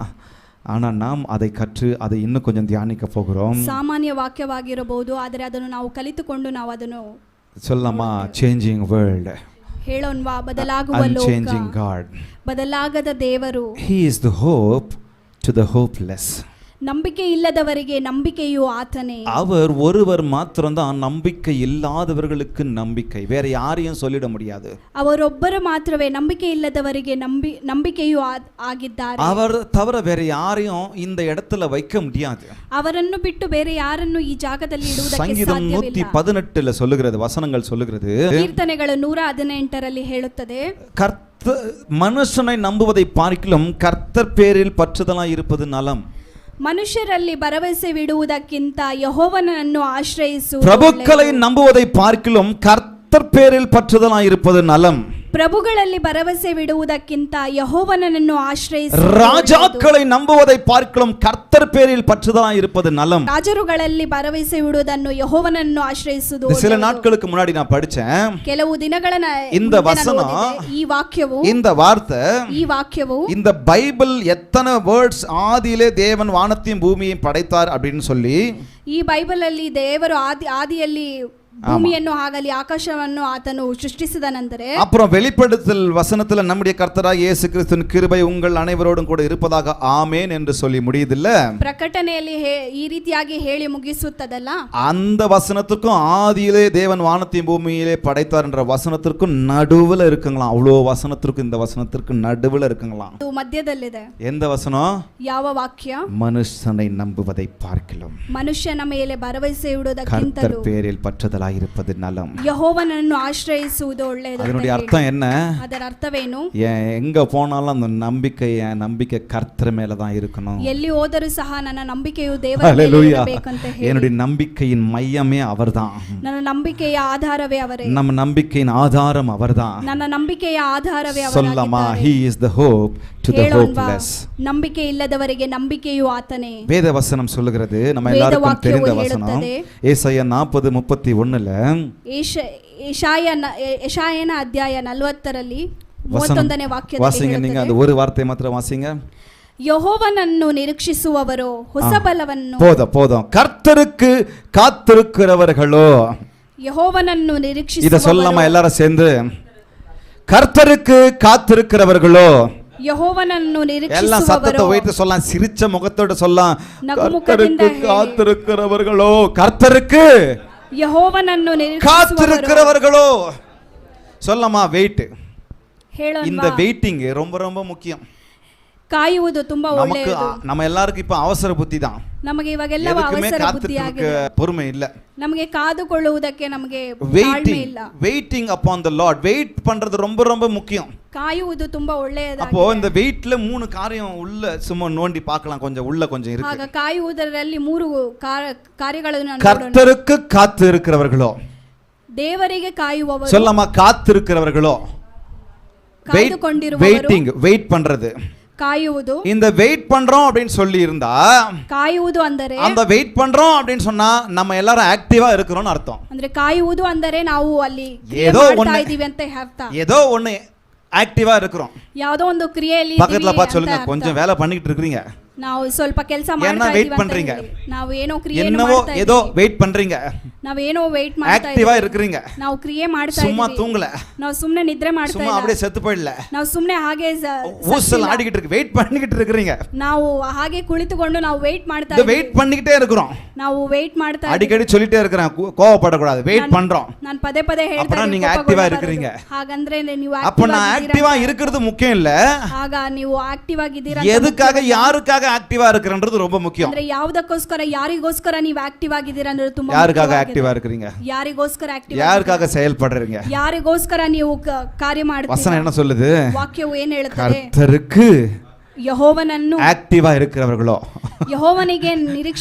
ஆனா நாம் அதை கற்று அதை இன்னும் கொஞ்சம் தியானிக்க போகிறோம். ಸಾಮಾನ್ಯ ವಾಕ್ಯವಾಗಿರಬಹುದು, ಆದರೆ ಅದನ್ನು ನಾವು ಕಲಿತುಕೊಂಡು ನಾವು ಅದನ್ನು சொல்லலாமா, சேஞ்சிங் வேர்ல்ட், ಹೇಳೋಣವಾ, ಬದಲಾಗುವ ಲೋಕ, unchanging God, ಬದಲಾಗದ ದೇವರು. He is the hope to the hopeless. ನಂಬಿಕೆ ಇಲ್ಲದವರಿಗೆ ನಂಬಿಕೆಯು ಆತನೇ. அவர் ஒருவர் மாத்திரம்தான் நம்பிக்கை இல்லாதவர்களுக்கு நம்பிக்கை, வேற யாரையும் சொல்லிட முடியாது. அவரொಬ್ಬರು ಮಾತ್ರವೇ ನಂಬಿಕೆ ಇಲ್ಲದವರಿಗೆ ನಂಬಿಕೆಯು ಆಗಿದ್ದಾರೆ. அவர் தவிர வேற யாரையும் இந்த இடத்துல வைக்க முடியாது. ಅವರನ್ನು ಬಿಟ್ಟು ಬೇರೆ ಯಾರನ್ನು ಈ ಜಾಗದಲ್ಲಿ ಇಡುವುದಕ್ಕೆ சங்கீதம் ಸಾಧ್ಯವಿಲ್ಲ. 118 சொல்லுகிறது, வசனங்கள் சொல்லுகிறது, ಕೀರ್ತನೆಗಳು 118ರಲ್ಲಿ ಹೇಳುತ್ತದೆ, மனுஷனை நம்புவதை பார்க்கிலும் கர்த்தர் பேரில் பற்றுதலாய் இருப்பது நலம். ಮನುಷ್ಯರಲ್ಲಿ ಭರವಸೆವಿಡುವುದಕ್ಕಿಂತ ಯೆಹೋವನನ್ನು ಆಶ್ರಯಿಸು. பிரபுக்களை நம்புவதை பார்க்கிலும் கர்த்தர் பேரில் பற்றுதலாய் இருப்பது நலம். ಪ್ರಭುಗಳಲ್ಲಿ ಭರವಸೆವಿಡುವುದಕ್ಕಿಂತ ಯೆಹೋವನನ್ನು ಆಶ್ರಯಿಸು. ராஜாக்களை நம்புவதை பார்க்கிலும் கர்த்தர் பேரில் பற்றுதலாய் இருப்பது நலம். ರಾಜರುಗಳಲ್ಲಿ ಭರವಸೆವಿಡುವುದನ್ನು ಯೆಹೋವನನ್ನು ಆಶ್ರಯಿಸುವುದು. சில நாட்களுக்கு முன்னாடி நான் படிச்சேன், ಕೆಲವು ದಿನಗಳ இந்த வசனம், ಈ ವಾಕ್ಯವು, இந்த வார்த்தை, ಈ ವಾಕ್ಯವು, இந்த பைபிள் எத்தனை வேர்ட்ஸ் ஆதியிலே தேவன் வானத்தையும் பூமியையும் படைத்தார் அப்படின்னு சொல்லி, ಈ ಬೈಬಲ್ ಅಲ್ಲಿ ದೇವರು ಆದಿಯಲ್ಲಿ ಭೂಮಿಯನ್ನು ಆಗಲಿ ಆಕಾಶವನ್ನು ಆತನು ಸೃಷ್ಟಿಸಿದ ನಂತರ, அப்புறம் வெளிப்படுத்தல் வசனத்துல நம்முடைய கர்த்தராகிய இயேசு கிறிஸ்துவின் கிருபை உங்கள் அனைவரோடும் கூட இருப்பதாக ஆமென் என்று சொல்லி முடியுதில்ல. ಪ್ರಕಟಣೆಯಲ್ಲಿ ಈ ರೀತಿಯಾಗಿ ಹೇಳಿ ಮುಗಿಸುತ್ತದಲ್ಲ, அந்த வசனத்துக்கும் ஆதியிலே தேவன் வானத்தையும் பூமியிலே படைத்தார் என்ற வசனத்திற்கும் நடுவுல இருக்குங்களாம். அவ்வளோ வசனத்திற்கும் இந்த வசனத்திற்கு நடுவுல இருக்குங்களாம். ಅದು ಮಧ್ಯದಲ್ಲಿದೆ. எந்த வசனம்? ಯಾವ ವಾಕ್ಯ? மனுஷனை நம்புவதை பார்க்கிலும் ಮನುಷ್ಯನ ಮೇಲೆ ಭರವಸೆ ಇಡುವುದಕ್ಕಿಂತಲೂ கர்த்தர் பேரில் பற்றுதலாய் இருப்பது நலம். ಯೆಹೋವನನ್ನು ಆಶ್ರಯಿಸುವುದು ಒಳ್ಳೆಯದು. அதனுடைய அர்த்தம் என்ன? ಅದರ ಅರ್ಥವೇನು? எங்க போனாலும் அந்த நம்பிக்கை கர்த்தர் மேல தான் இருக்கணும். ಎಲ್ಲಿ ಹೋದರೂ ಸಹ ನನ್ನ ನಂಬಿಕೆಯು ದೇವರ ಮೇಲೆ ಇರಬೇಕಂತ ಹೇಳಿ, என்னுடைய நம்பிக்கையின் மையமே அவர்தான். ನನ್ನ ನಂಬಿಕೆಯ ಆಧಾರವೇ ಅವರೇ. நம்ம நம்பிக்கையின் ஆதாரம் அவர்தான். ನನ್ನ ನಂಬಿಕೆಯ ಆಧಾರವೇ ಅವರೇ. சொல்லலாமா, he is the hope to the hopeless. ನಂಬಿಕೆ ಇಲ್ಲದವರಿಗೆ ನಂಬಿಕೆಯು ಆತನೇ. வேத வசனம் சொல்லுகிறது, நம்ம எல்லாருக்கும் தெரிந்த வசனம், ஏசாயா 40:31 ಯೆಶಾಯನ ಅಧ್ಯಾಯ 40ರಲ್ಲಿ 31ನೇ ವಾಕ್ಯದಲ್ಲಿ வாசிங்க. நீங்க அந்த ஒரு வார்த்தை மாத்திரம் வாசிங்க. ಯೆಹೋವನನ್ನು ನಿರೀಕ್ಷಿಸುವವರು ಹೊಸ ಬಲವನ್ನು. போதும். கர்த்தருக்கு காத்திருக்கிறவர்களோ, ಯೆಹೋವನನ್ನು ನಿರೀಕ್ಷಿಸುವವರು. இத சொல்லலாமா எல்லாரும் சேர்ந்து? கர்த்தருக்கு காத்திருக்கிறவர்களோ, ಯೆಹೋವನನ್ನು ನಿರೀಕ್ಷಿಸುವವರು. எல்லாம் சத்தத்தை உயர்த்தி சொல்லலாம், சிரிச்ச முகத்தோட சொல்லலாம், கர்த்தருக்கு காத்திருக்கிறவர்களோ, கர்த்தருக்கு ಯೆಹೋವನನ್ನು காத்திருக்கிறவர்களோ. சொல்லலாமா? வெயிட். ಹೇಳೋಣ, இந்த வெயிட்டிங் ரொம்ப ரொம்ப முக்கியம். ಕಾಯುವುದು ತುಂಬಾ நமக்கு ಒಳ್ಳೆಯದು. நம்ம எல்லாருக்கும் இப்ப அவசர புத்தி தான். ನಮಗೆ ಇವಾಗೆಲ್ಲ எதுக்குமே ಅವಸರ காத்துட்டு ಬುದ್ಧಿಯಾಗಿದೆ. பொறுமை இல்ல. ನಮಗೆ ಕಾದುಕೊಳ್ಳುವುದಕ್ಕೆ ನಮಗೆ ತಾಳ್ಮೆ ಇಲ್ಲ. Waiting upon the Lord. Wait பண்றது ரொம்ப ரொம்ப முக்கியம். ಕಾಯುವುದು ತುಂಬಾ அப்போ ಒಳ್ಳೆಯದಾಗಿದೆ. இந்த வெயிட்ல 3 காரியம் உள்ள சும்மா நோண்டி பார்க்கலாம், கொஞ்சம் உள்ள கொஞ்சம் இருக்கு. ಆಗ ಕಾಯುವುದರಲ್ಲಿ 3 ಕಾರ್ಯಗಳನ್ನು ನೋಡೋಣ. கர்த்தருக்கு காத்து இருக்கிறவர்களோ, ದೇವರಿಗೆ ಕಾಯುವವರು, சொல்லாமா காத்திருக்கிறவர்களோ, வெயிட்டிங் வெயிட் பண்றது, ಕಾಯುವುದು. இந்த வெயிட் பண்றோம் அப்படின்னு சொல்லி இருந்தா, ಕಾಯುವುದು ಅಂದರೆ அந்த வெயிட் பண்றோம் அப்படின்னு சொன்னா நம்ம எல்லாரும் ஆக்டிவா இருக்கிறோம்னு அர்த்தம். ಅಂದ್ರೆ ಕಾಯುವುದು ಅಂದರೆ ನಾವು ಅಲ್ಲಿ ஏதோ ಮಾಡ್ತಾ ಇದೀವಿ ಅಂತ ಅರ್ಥ. ஏதோ ஒண்ணு ஆக்டிவா இருக்கிறோம். ಯಾವುದೋ ಒಂದು ಕ್ರಿಯೆಯಲ್ಲಿ பக்கத்துல பார்த்து சொல்லுங்க, கொஞ்சம் வேலை பண்ணிட்டு இருக்கீங்க, ನಾವು ಸ್ವಲ್ಪ ಕೆಲಸ என்ன ಮಾಡ್ತಾ வெயிட் ಇದೀವಿ பண்றீங்க, ನಾವು ಏನೋ ಕ್ರಿಯೆ என்னவோ ஏதோ வெயிட் பண்றீங்க, ನಾವು ಏನೋ ವೆயிಟ್ ಮಾಡ್ತಾ ஆக்டிவா ಇದೀವಿ, இருக்கிறீங்க, ನಾವು ಕ್ರಿಯೆ ಮಾಡ್ತಾ சும்மா ಇದೀವಿ, தூங்கல, ನಾವು ಸುಮ್ಮನೆ ನಿದ್ರೆ ಮಾಡ್ತಾ சும்மா ಇಲ್ಲ, அப்படியே செத்து போயிடல, ನಾವು ಸುಮ್ಮನೆ ಹಾಗೆ ஊசல் ஆடிக்கிட்டு இருக்கு, வெயிட் பண்ணிக்கிட்டு இருக்கீங்க, ನಾವು ಹಾಗೆ ಕುಳಿತುಕೊಂಡು ನಾವು ವೆயிಟ್ ಮಾಡ್ತಾ இந்த வெயிட் பண்ணிக்கிட்டே இருக்கிறோம். ನಾವು ವೆயிಟ್ ಮಾಡ್ತಾ ಇದೀವಿ. அடிக்கடி சொல்லிட்டே இருக்கிறேன், கோவப்படக்கூடாது, வெயிட் பண்றோம். ನಾನು ಪದೇ ಪದೇ ಹೇಳ್ತಾ அப்பனா ಇದ್ದೀನಿ, நீங்க ಕೋಪಗೊಳ್ಳಬಾರದು. ஆக்டிவா இருக்கிறீங்க. ಹಾಗಂದ್ರೆ ನೀವು அப்ப நான் ஆக்டிவா இருக்கிறது முக்கியம் இல்ல, ಆಗ ನೀವು ಆಕ್ಟಿವ್ ಆಗಿದ್ದೀರಾ. எதுக்காக யாருக்காக ஆக்டிவா இருக்கிறன்றது ரொம்ப முக்கியம். ಅಂದ್ರೆ ಯಾವುದಕ್ಕೋಸ್ಕರ ಯಾರಿಗೋಸ್ಕರ ನೀವು ಆಕ್ಟಿವ್ ಆಗಿದ್ದೀರಾ ಅಂದ್ರೆ ತುಂಬಾ யாருக்காக ஆக்டிவா இருக்கிறீங்க, ಯಾರಿಗೋಸ್ಕರ ಆಕ್ಟಿವ್, யாருக்காக செயல்படுறீங்க, ಯಾರಿಗೋಸ್ಕರ ನೀವು ಕಾರ್ಯ ಮಾಡ್ತೀರಾ. வசனம் என்ன சொல்லுது? ವಾಕ್ಯವು ಏನು ಹೇಳುತ್ತದೆ? கர்த்தருக்கு ಯೆಹೋವನನ್ನು ஆக்டிவா இருக்கிறவர்களோ, ಯೆಹೋವನಿಗೆ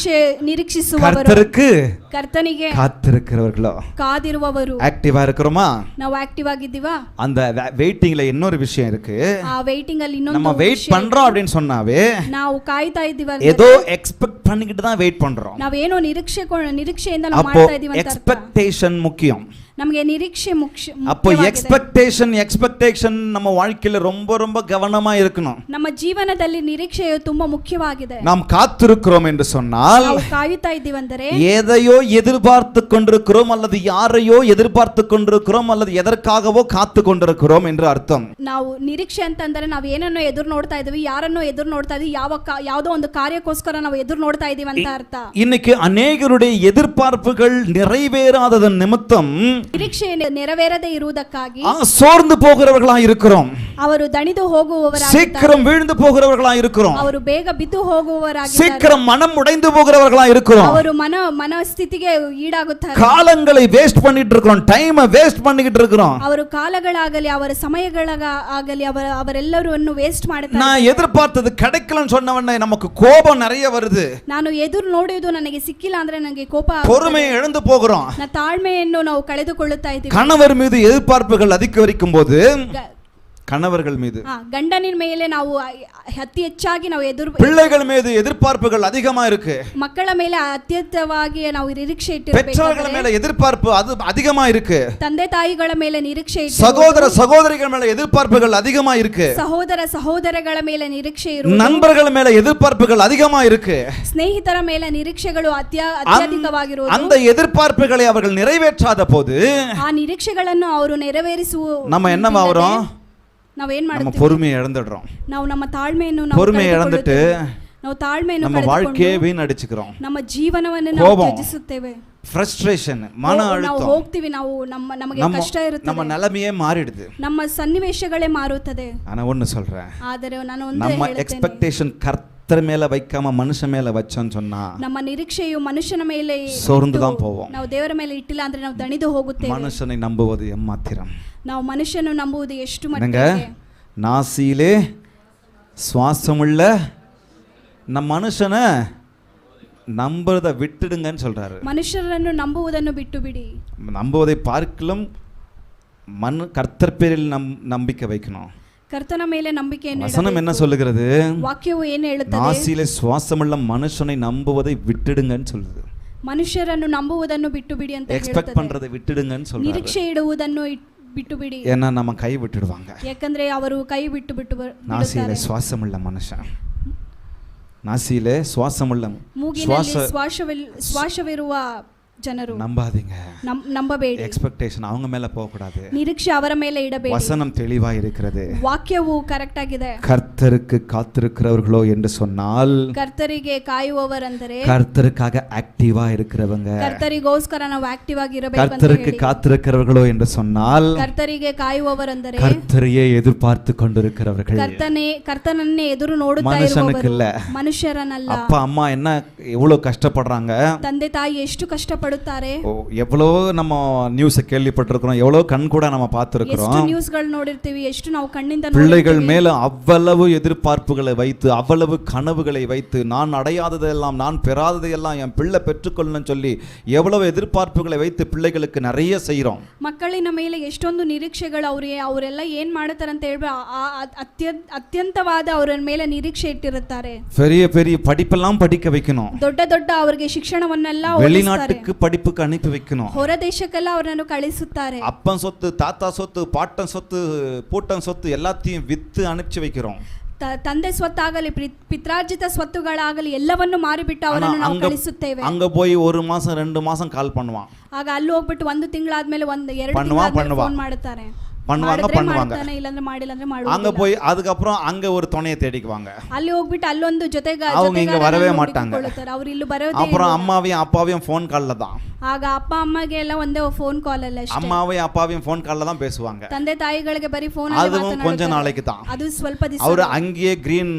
ನಿರೀಕ್ಷಿಸುವವರು, கர்த்தருக்கு ಕರ್ತನಿಗೆ காத்திருக்கிறவர்களோ, ಕಾದಿರುವವರು. ஆக்டிவா இருக்கிறோமா? ನಾವು ಆಕ್ಟಿವ್ ಆಗಿದ್ದೀವಾ? அந்த வெயிட்டிங்ல இன்னொரு விஷயம் இருக்கு. ಆ ವೇಟಿಂಗ್ ಅಲ್ಲಿ நம்ம ಇನ್ನೊಂದು வெயிட் பண்றோம் அப்படின்னு சொன்னாவே ನಾವು ಕಾಯ್ತಾ ಇದ್ದೀವಿ, ஏதோ எக்ஸ்பெக்ட் பண்ணிக்கிட்டு தான் வெயிட் பண்றோம். ನಾವೇನೋ ನಿರೀಕ್ಷೆಯಿಂದ ನಾವು அப்போ ಮಾಡ್ತಾ ಇದೀವಿ ಅಂತ ಅರ್ಥ. எக்ஸ்பெக்டேஷன் முக்கியம். ನಮಗೆ ನಿರೀಕ್ಷೆ அப்போ எக்ஸ்பெக்டேஷன் நம்ம வாழ்க்கையில ரொம்ப ரொம்ப கவனமா இருக்கணும். ನಮ್ಮ ಜೀವನದಲ್ಲಿ ನಿರೀಕ್ಷೆಯು ತುಂಬಾ ಮುಖ್ಯವಾಗಿದೆ. நாம் காத்திருக்கிறோம் என்று சொன்னால் ನಾವು ಕಾಯುತ್ತಾ ಇದ್ದೀವಂದರೆ எதையோ எதிர்பார்த்து கொண்டிருக்கிறோம், அல்லது யாரையோ எதிர்பார்த்து கொண்டிருக்கிறோம், அல்லது எதற்காகவோ காத்து கொண்டிருக்கிறோம் என்று அர்த்தம். ನಾವು ನಿರೀಕ್ಷೆ ಅಂತಂದ್ರೆ ನಾವು ಏನನ್ನೋ ಎದುರು ನೋಡ್ತಾ ಇದೀವಿ, ಯಾರನ್ನೋ ಎದುರು ನೋಡ್ತಾ ಇದೀವಿ, ಯಾವುದೋ ಒಂದು ಕಾರ್ಯಕ್ಕೋಸ್ಕರ ನಾವು ಎದುರು ನೋಡ್ತಾ ಇದೀವಿ ಅಂತ ಅರ್ಥ. இன்னைக்கு அநேகருடைய எதிர்பார்ப்புகள் நிறைவேறாததன் நிமித்தம் ನಿರೀಕ್ಷೆ ನೆರವೇರದೇ ಇರುವುದಕ್ಕಾಗಿ சோர்ந்து போகிறவர்களாய் இருக்கிறோம், ಅವರು ದಣಿದು ಹೋಗುವವರಾಗಿದ್ದಾರೆ, சீக்கிரம் விழுந்து போகிறவர்களாய் இருக்கிறோம், ಅವರು ಬೇಗ ಬಿದ್ದು ಹೋಗುವವರಾಗಿದ್ದಾರೆ, சீக்கிரம் மனம் உடைந்து போகிறவர்களாய் இருக்கிறோம், ಅವರು ಮನಸ್ಥಿತಿಗೆ ಈಡಾಗುತ್ತಾರೆ, காலங்களை வேஸ்ட் பண்ணிட்டு இருக்கிறோம், டைமை வேஸ்ட் பண்ணிக்கிட்டு இருக்கிறோம். ಅವರು ಕಾಲಗಳಾಗಲಿ ಅವರ ಸಮಯಗಳಾಗಲಿ ಅವರೆಲ್ಲರನ್ನು ವೇಸ್ಟ್ ಮಾಡುತ್ತಾರೆ. நான் எதிர்பார்த்தது கிடைக்கலன்னு சொன்னவனே நமக்கு கோபம் நிறைய வருது, ನಾನು ಎದುರು ನೋಡುವುದು ನನಗೆ ಸಿಕ್ಕಿಲ್ಲ ಅಂದ್ರೆ ನನಗೆ ಕೋಪ, பொறுமையை இழந்து போகிறோம், ತಾಳ್ಮೆಯನ್ನು ನಾವು ಕಳೆದುಕೊಳ್ಳುತ್ತಾ ಇದ್ದೀವಿ. கணவர் மீது எதிர்பார்ப்புகள் அதிகரிக்கும் போது கணவர்கள் மீது, ಗಂಡನಿನ ಮೇಲೆ ನಾವು ಅತಿ ಹೆಚ್ಚಾಗಿ ನಾವು பிள்ளைகள் மீது எதிர்பார்ப்புகள் அதிகமா இருக்கு, ಮಕ್ಕಳ ಮೇಲೆ ಅತ್ಯಂತವಾಗಿ ನಾವು ನಿರೀಕ್ಷೆ ಇಟ್ಟಿರಬೇಕು, பெற்றோர்கள் மேல எதிர்பார்ப்பு அது அதிகமா இருக்கு, ತಂದೆ ತಾಯಿಗಳ ಮೇಲೆ ನಿರೀಕ್ಷೆ ಇಟ್ಟು, சகோதர சகோதரிகள் மேல எதிர்பார்ப்புகள் அதிகமா இருக்கு, ಸಹೋದರಗಳ ಮೇಲೆ ನಿರೀಕ್ಷೆ ಇರುವುದು, நண்பர்கள் மேல எதிர்பார்ப்புகள் அதிகமா இருக்கு, ಸ್ನೇಹಿತರ ಮೇಲೆ ನಿರೀಕ್ಷೆಗಳು ಅತ್ಯಧಿಕವಾಗಿರುವುದು. அந்த எதிர்பார்ப்புகளை அவர்கள் நிறைவேற்றாத போது ಆ ನಿರೀಕ್ಷೆಗಳನ್ನು ಅವರು ನೆರವೇರಿಸುವ நம்ம என்னவாகிறோம்? ನಾವೇನ್ நம்ம ಮಾಡ್ತೀವಿ? பொறுமையை இழந்துடுறோம். ನಾವು ನಮ್ಮ ತಾಳ್ಮೆಯನ್ನು பொறுமையை இழந்துட்டு ನಾವು ತಾಳ್ಮೆಯನ್ನು நம்ம வாழ்க்கையை வீணடிச்சுக்கிறோம். ನಮ್ಮ ಜೀವನವನ್ನು ನಾವು ತ್ಯಜಿಸುತ್ತೇವೆ. ಫ್ರಸ್ಟ್ರೇಷನ್, ಮನ ನಾವು ಅಳುತ್ತ, ಹೋಗ್ತೀವಿ, ನಾವು ನಮಗೆ ಕಷ್ಟ ಇರುತ್ತೆ, நம்ம நிலைமையே மாறிடுது, ನಮ್ಮ ಸನ್ನಿವೇಶಗಳೇ ಮಾರುತ್ತದೆ. ஆனா ஒன்னு சொல்றேன், ಆದರೆ ನಾನು ಒಂದೇ நம்ம ಹೇಳ್ತೇನೆ, எக்ஸ்பெக்டேஷன் கர்த்தர் மேல வைக்காம மனுஷன் மேல வச்சோன்னு சொன்னா ನಮ್ಮ ನಿರೀಕ್ಷೆಯು ಮನುಷ್ಯನ ಮೇಲೆ சோர்ந்து தான் போவோம். ನಾವು ದೇವರ ಮೇಲೆ ಇಟ್ಟಿಲ್ಲ ಅಂದ್ರೆ ನಾವು ದಣಿದು ಹೋಗುತ್ತೇವೆ. மனுஷனை நம்புவது எம்மாத்திரம். ನಾವು ಮನುಷ್ಯನು ನಂಬುವುದು ಎಷ್ಟು என்னங்க, ಮಟ್ಟಿಗೆ? நாசியிலே சுவாசமுள்ள நம்ம மனுஷனை நம்புறதை விட்டுடுங்கன்னு சொல்றாரு. ಮನುಷ್ಯರನ್ನು ನಂಬುವುದನ್ನು ಬಿಟ್ಟು ಬಿಡಿ. நம்புவதை பார்க்கலும் கர்த்தர் பேரில் நம்பிக்கை வைக்கணும். ಕರ್ತನ ಮೇಲೆ ನಂಬಿಕೆಯನ್ನು வசனம் என்ன சொல்லுகிறது? ವಾಕ್ಯವು ಏನು ಹೇಳುತ್ತದೆ? நாசியிலே சுவாசமுள்ள மனுஷனை நம்புவதை விட்டுடுங்கன்னு சொல்லுது. ಮನುಷ್ಯರನ್ನು ನಂಬುವುದನ್ನು ಬಿಟ್ಟು ಬಿಡಿ ಅಂತ ಹೇಳುತ್ತದೆ. எக்ஸ்பெக்ட் பண்றதை விட்டுடுங்கன்னு சொல்றாரு. ನಿರೀಕ್ಷೆ ಇಡುವುದನ್ನು ಬಿಟ್ಟು ಬಿಡಿ. ஏன்னா நம்ம கை விட்டுடுவாங்க. ಯಾಕಂದ್ರೆ ಅವರು ಕೈ ಬಿಟ್ಟು நாசியிலே சுவாசமுள்ள மனுஷன், நாசியிலே சுவாசமுள்ள ಮೂಗಿನಲ್ಲಿ ಶ್ವಾಸವಿರುವ ಜನರು நம்பாதீங்க. ನಂಬಬೇಡಿ. எக்ஸ்பெக்டேஷன் அவங்க மேல போக கூடாது. ನಿರೀಕ್ಷೆ ಅವರ ಮೇಲೆ ಇಡಬೇಡಿ. வசனம் தெளிவா இருக்கிறது. ವಾಕ್ಯವು ಕರೆಕ್ಟ್ ಆಗಿದೆ. கர்த்தருக்கு காத்திருக்கிறவர்களோ என்று சொன்னால் ಕರ್ತರಿಗೆ ಕಾಯುವವರಂದರೆ கர்த்தருக்காக ஆக்டிவா இருக்கிறவங்க. ಕರ್ತರಿಗೋಸ್ಕರ ನಾವು ಆಕ್ಟಿವ್ ಆಗಿರಬೇಕು ಅಂತ கர்த்தருக்கு ಹೇಳಿ. காத்திருக்கிறவர்களோ என்று சொன்னால் ಕರ್ತರಿಗೆ ಕಾಯುವವರಂದರೆ கர்த்தரையே எதிர்பார்த்து கொண்டிருக்கிறவர்கள். ಕರ್ತನನ್ನೇ ಎದುರು ನೋಡುತ್ತಾ மனுஷனுக்கு இல்ல, ಇರುವವರು, ಮನುಷ್ಯರನ್ನಲ್ಲ. அப்பா அம்மா என்ன எவ்வளவு கஷ்டப்படுறாங்க, ತಂದೆ ತಾಯಿ ಎಷ್ಟು ಕಷ್ಟಪಡುತ್ತಾರೆ. எவ்வளோ நம்ம நியூஸ் கேள்விப்பட்டிருக்கிறோம், எவ்வளோ கண் கூட நம்ம ಎಷ್ಟು பார்த்திருக்கிறோம். ನ್ಯೂಸ್ಗಳು ನೋಡಿರ್ತೀವಿ, ಎಷ್ಟು ನಾವು ಕಣ್ಣಿಂದ பிள்ளைகள் ನೋಡಿರ್ತೀವಿ. மேல அவ்வளவு எதிர்பார்ப்புகளை வைத்து, அவ்வளவு கனவுகளை வைத்து, நான் அடையாததெல்லாம், நான் பெறாததையெல்லாம் என் பிள்ளை பெற்றுக்கொள்ளணும்னு சொல்லி எவ்வளவு எதிர்பார்ப்புகளை வைத்து பிள்ளைகளுக்கு நிறைய செய்கிறோம். ಮಕ್ಕಳಿನ ಮೇಲೆ ಎಷ್ಟೊಂದು ನಿರೀಕ್ಷೆಗಳು ಅವರೆಲ್ಲ ಏನ್ ಮಾಡ್ತಾರೆ ಅಂತ ಹೇಳಿ ಅತ್ಯಂತವಾದ ಅವರ ಮೇಲೆ ನಿರೀಕ್ಷೆ ಇಟ್ಟಿರುತ್ತಾರೆ. பெரிய பெரிய படிப்பெல்லாம் படிக்க வைக்கணும், ದೊಡ್ಡ ದೊಡ್ಡ ಅವರಿಗೆ ಶಿಕ್ಷಣವನ್ನೆಲ್ಲ வெளிநாட்டுக்கு படிப்புக்கு அனுப்பி வைக்கணும், ಹೊರ ದೇಶಕ್ಕೆಲ್ಲ ಅವರನ್ನು ಕಳಿಸುತ್ತಾರೆ. அப்பன் சொத்து, தாத்தா சொத்து, பாட்டன் சொத்து, பூட்டன் சொத்து எல்லாத்தையும் வித்து அனுப்பிச்சு வைக்கிறோம். ತಂದೆ ಸ್ವತ್ತಾಗಲಿ ಪಿತ್ರಾರ್ಜಿತ ಸ್ವತ್ತುಗಳಾಗಲಿ ಎಲ್ಲವನ್ನು ಮಾರಿಬಿಟ್ಟು ಅವರನ್ನು ನಾವು ಕಳಿಸುತ್ತೇವೆ. அங்க போய் 1 மாசம் 2 மாசம் கால் பண்ணுவான். ಆಗ ಅಲ್ಲಿ ಹೋಗ್ಬಿಟ್ಟು 1 ತಿಂಗಳಾದ್ಮೇಲೆ 1-2 பண்ணுவாங்க ಫೋನ್ ಮಾಡುತ್ತಾರೆ. பண்ணுவாங்க. ಇಲ್ಲಾಂದ್ರೆ ಮಾಡಿಲ್ಲ ಅಂದ್ರೆ அங்க போய் அதுக்கப்புறம் அங்க ஒரு துணையை தேடிக்குவாங்க. ಅಲ್ಲಿ ಹೋಗ್ಬಿಟ್ಟು ಅಲ್ಲೊಂದು அவங்க இங்க வரவே மாட்டாங்க. ಅವರು ಇಲ್ಲಿ ಬರೋದೇ. அப்புறம் அம்மாவையும் அப்பாவையும் ஃபோன் கால்ல தான். ಆಗ ಅಪ್ಪ ಅಮ್ಮಗೆ ಎಲ್ಲ ಒಂದೇ ಫೋನ್ ಕಾಲ್ ಅಲ್ಲ ಅಷ್ಟೇ. அம்மாவையும் அப்பாவையும் ஃபோன் கால்ல தான் பேசுவாங்க. ತಂದೆ ತಾಯಿಗಳಿಗೆ ಬರೀ ಫೋನ್ ಅಲ್ಲಿ அதுவும் ಮಾತನಾಡುತ್ತಾರೆ. கொஞ்ச நாளைக்கு தான். ಅದು ಸ್ವಲ್ಪ ದಿವಸ. அவர் அங்கேயே கிரீன்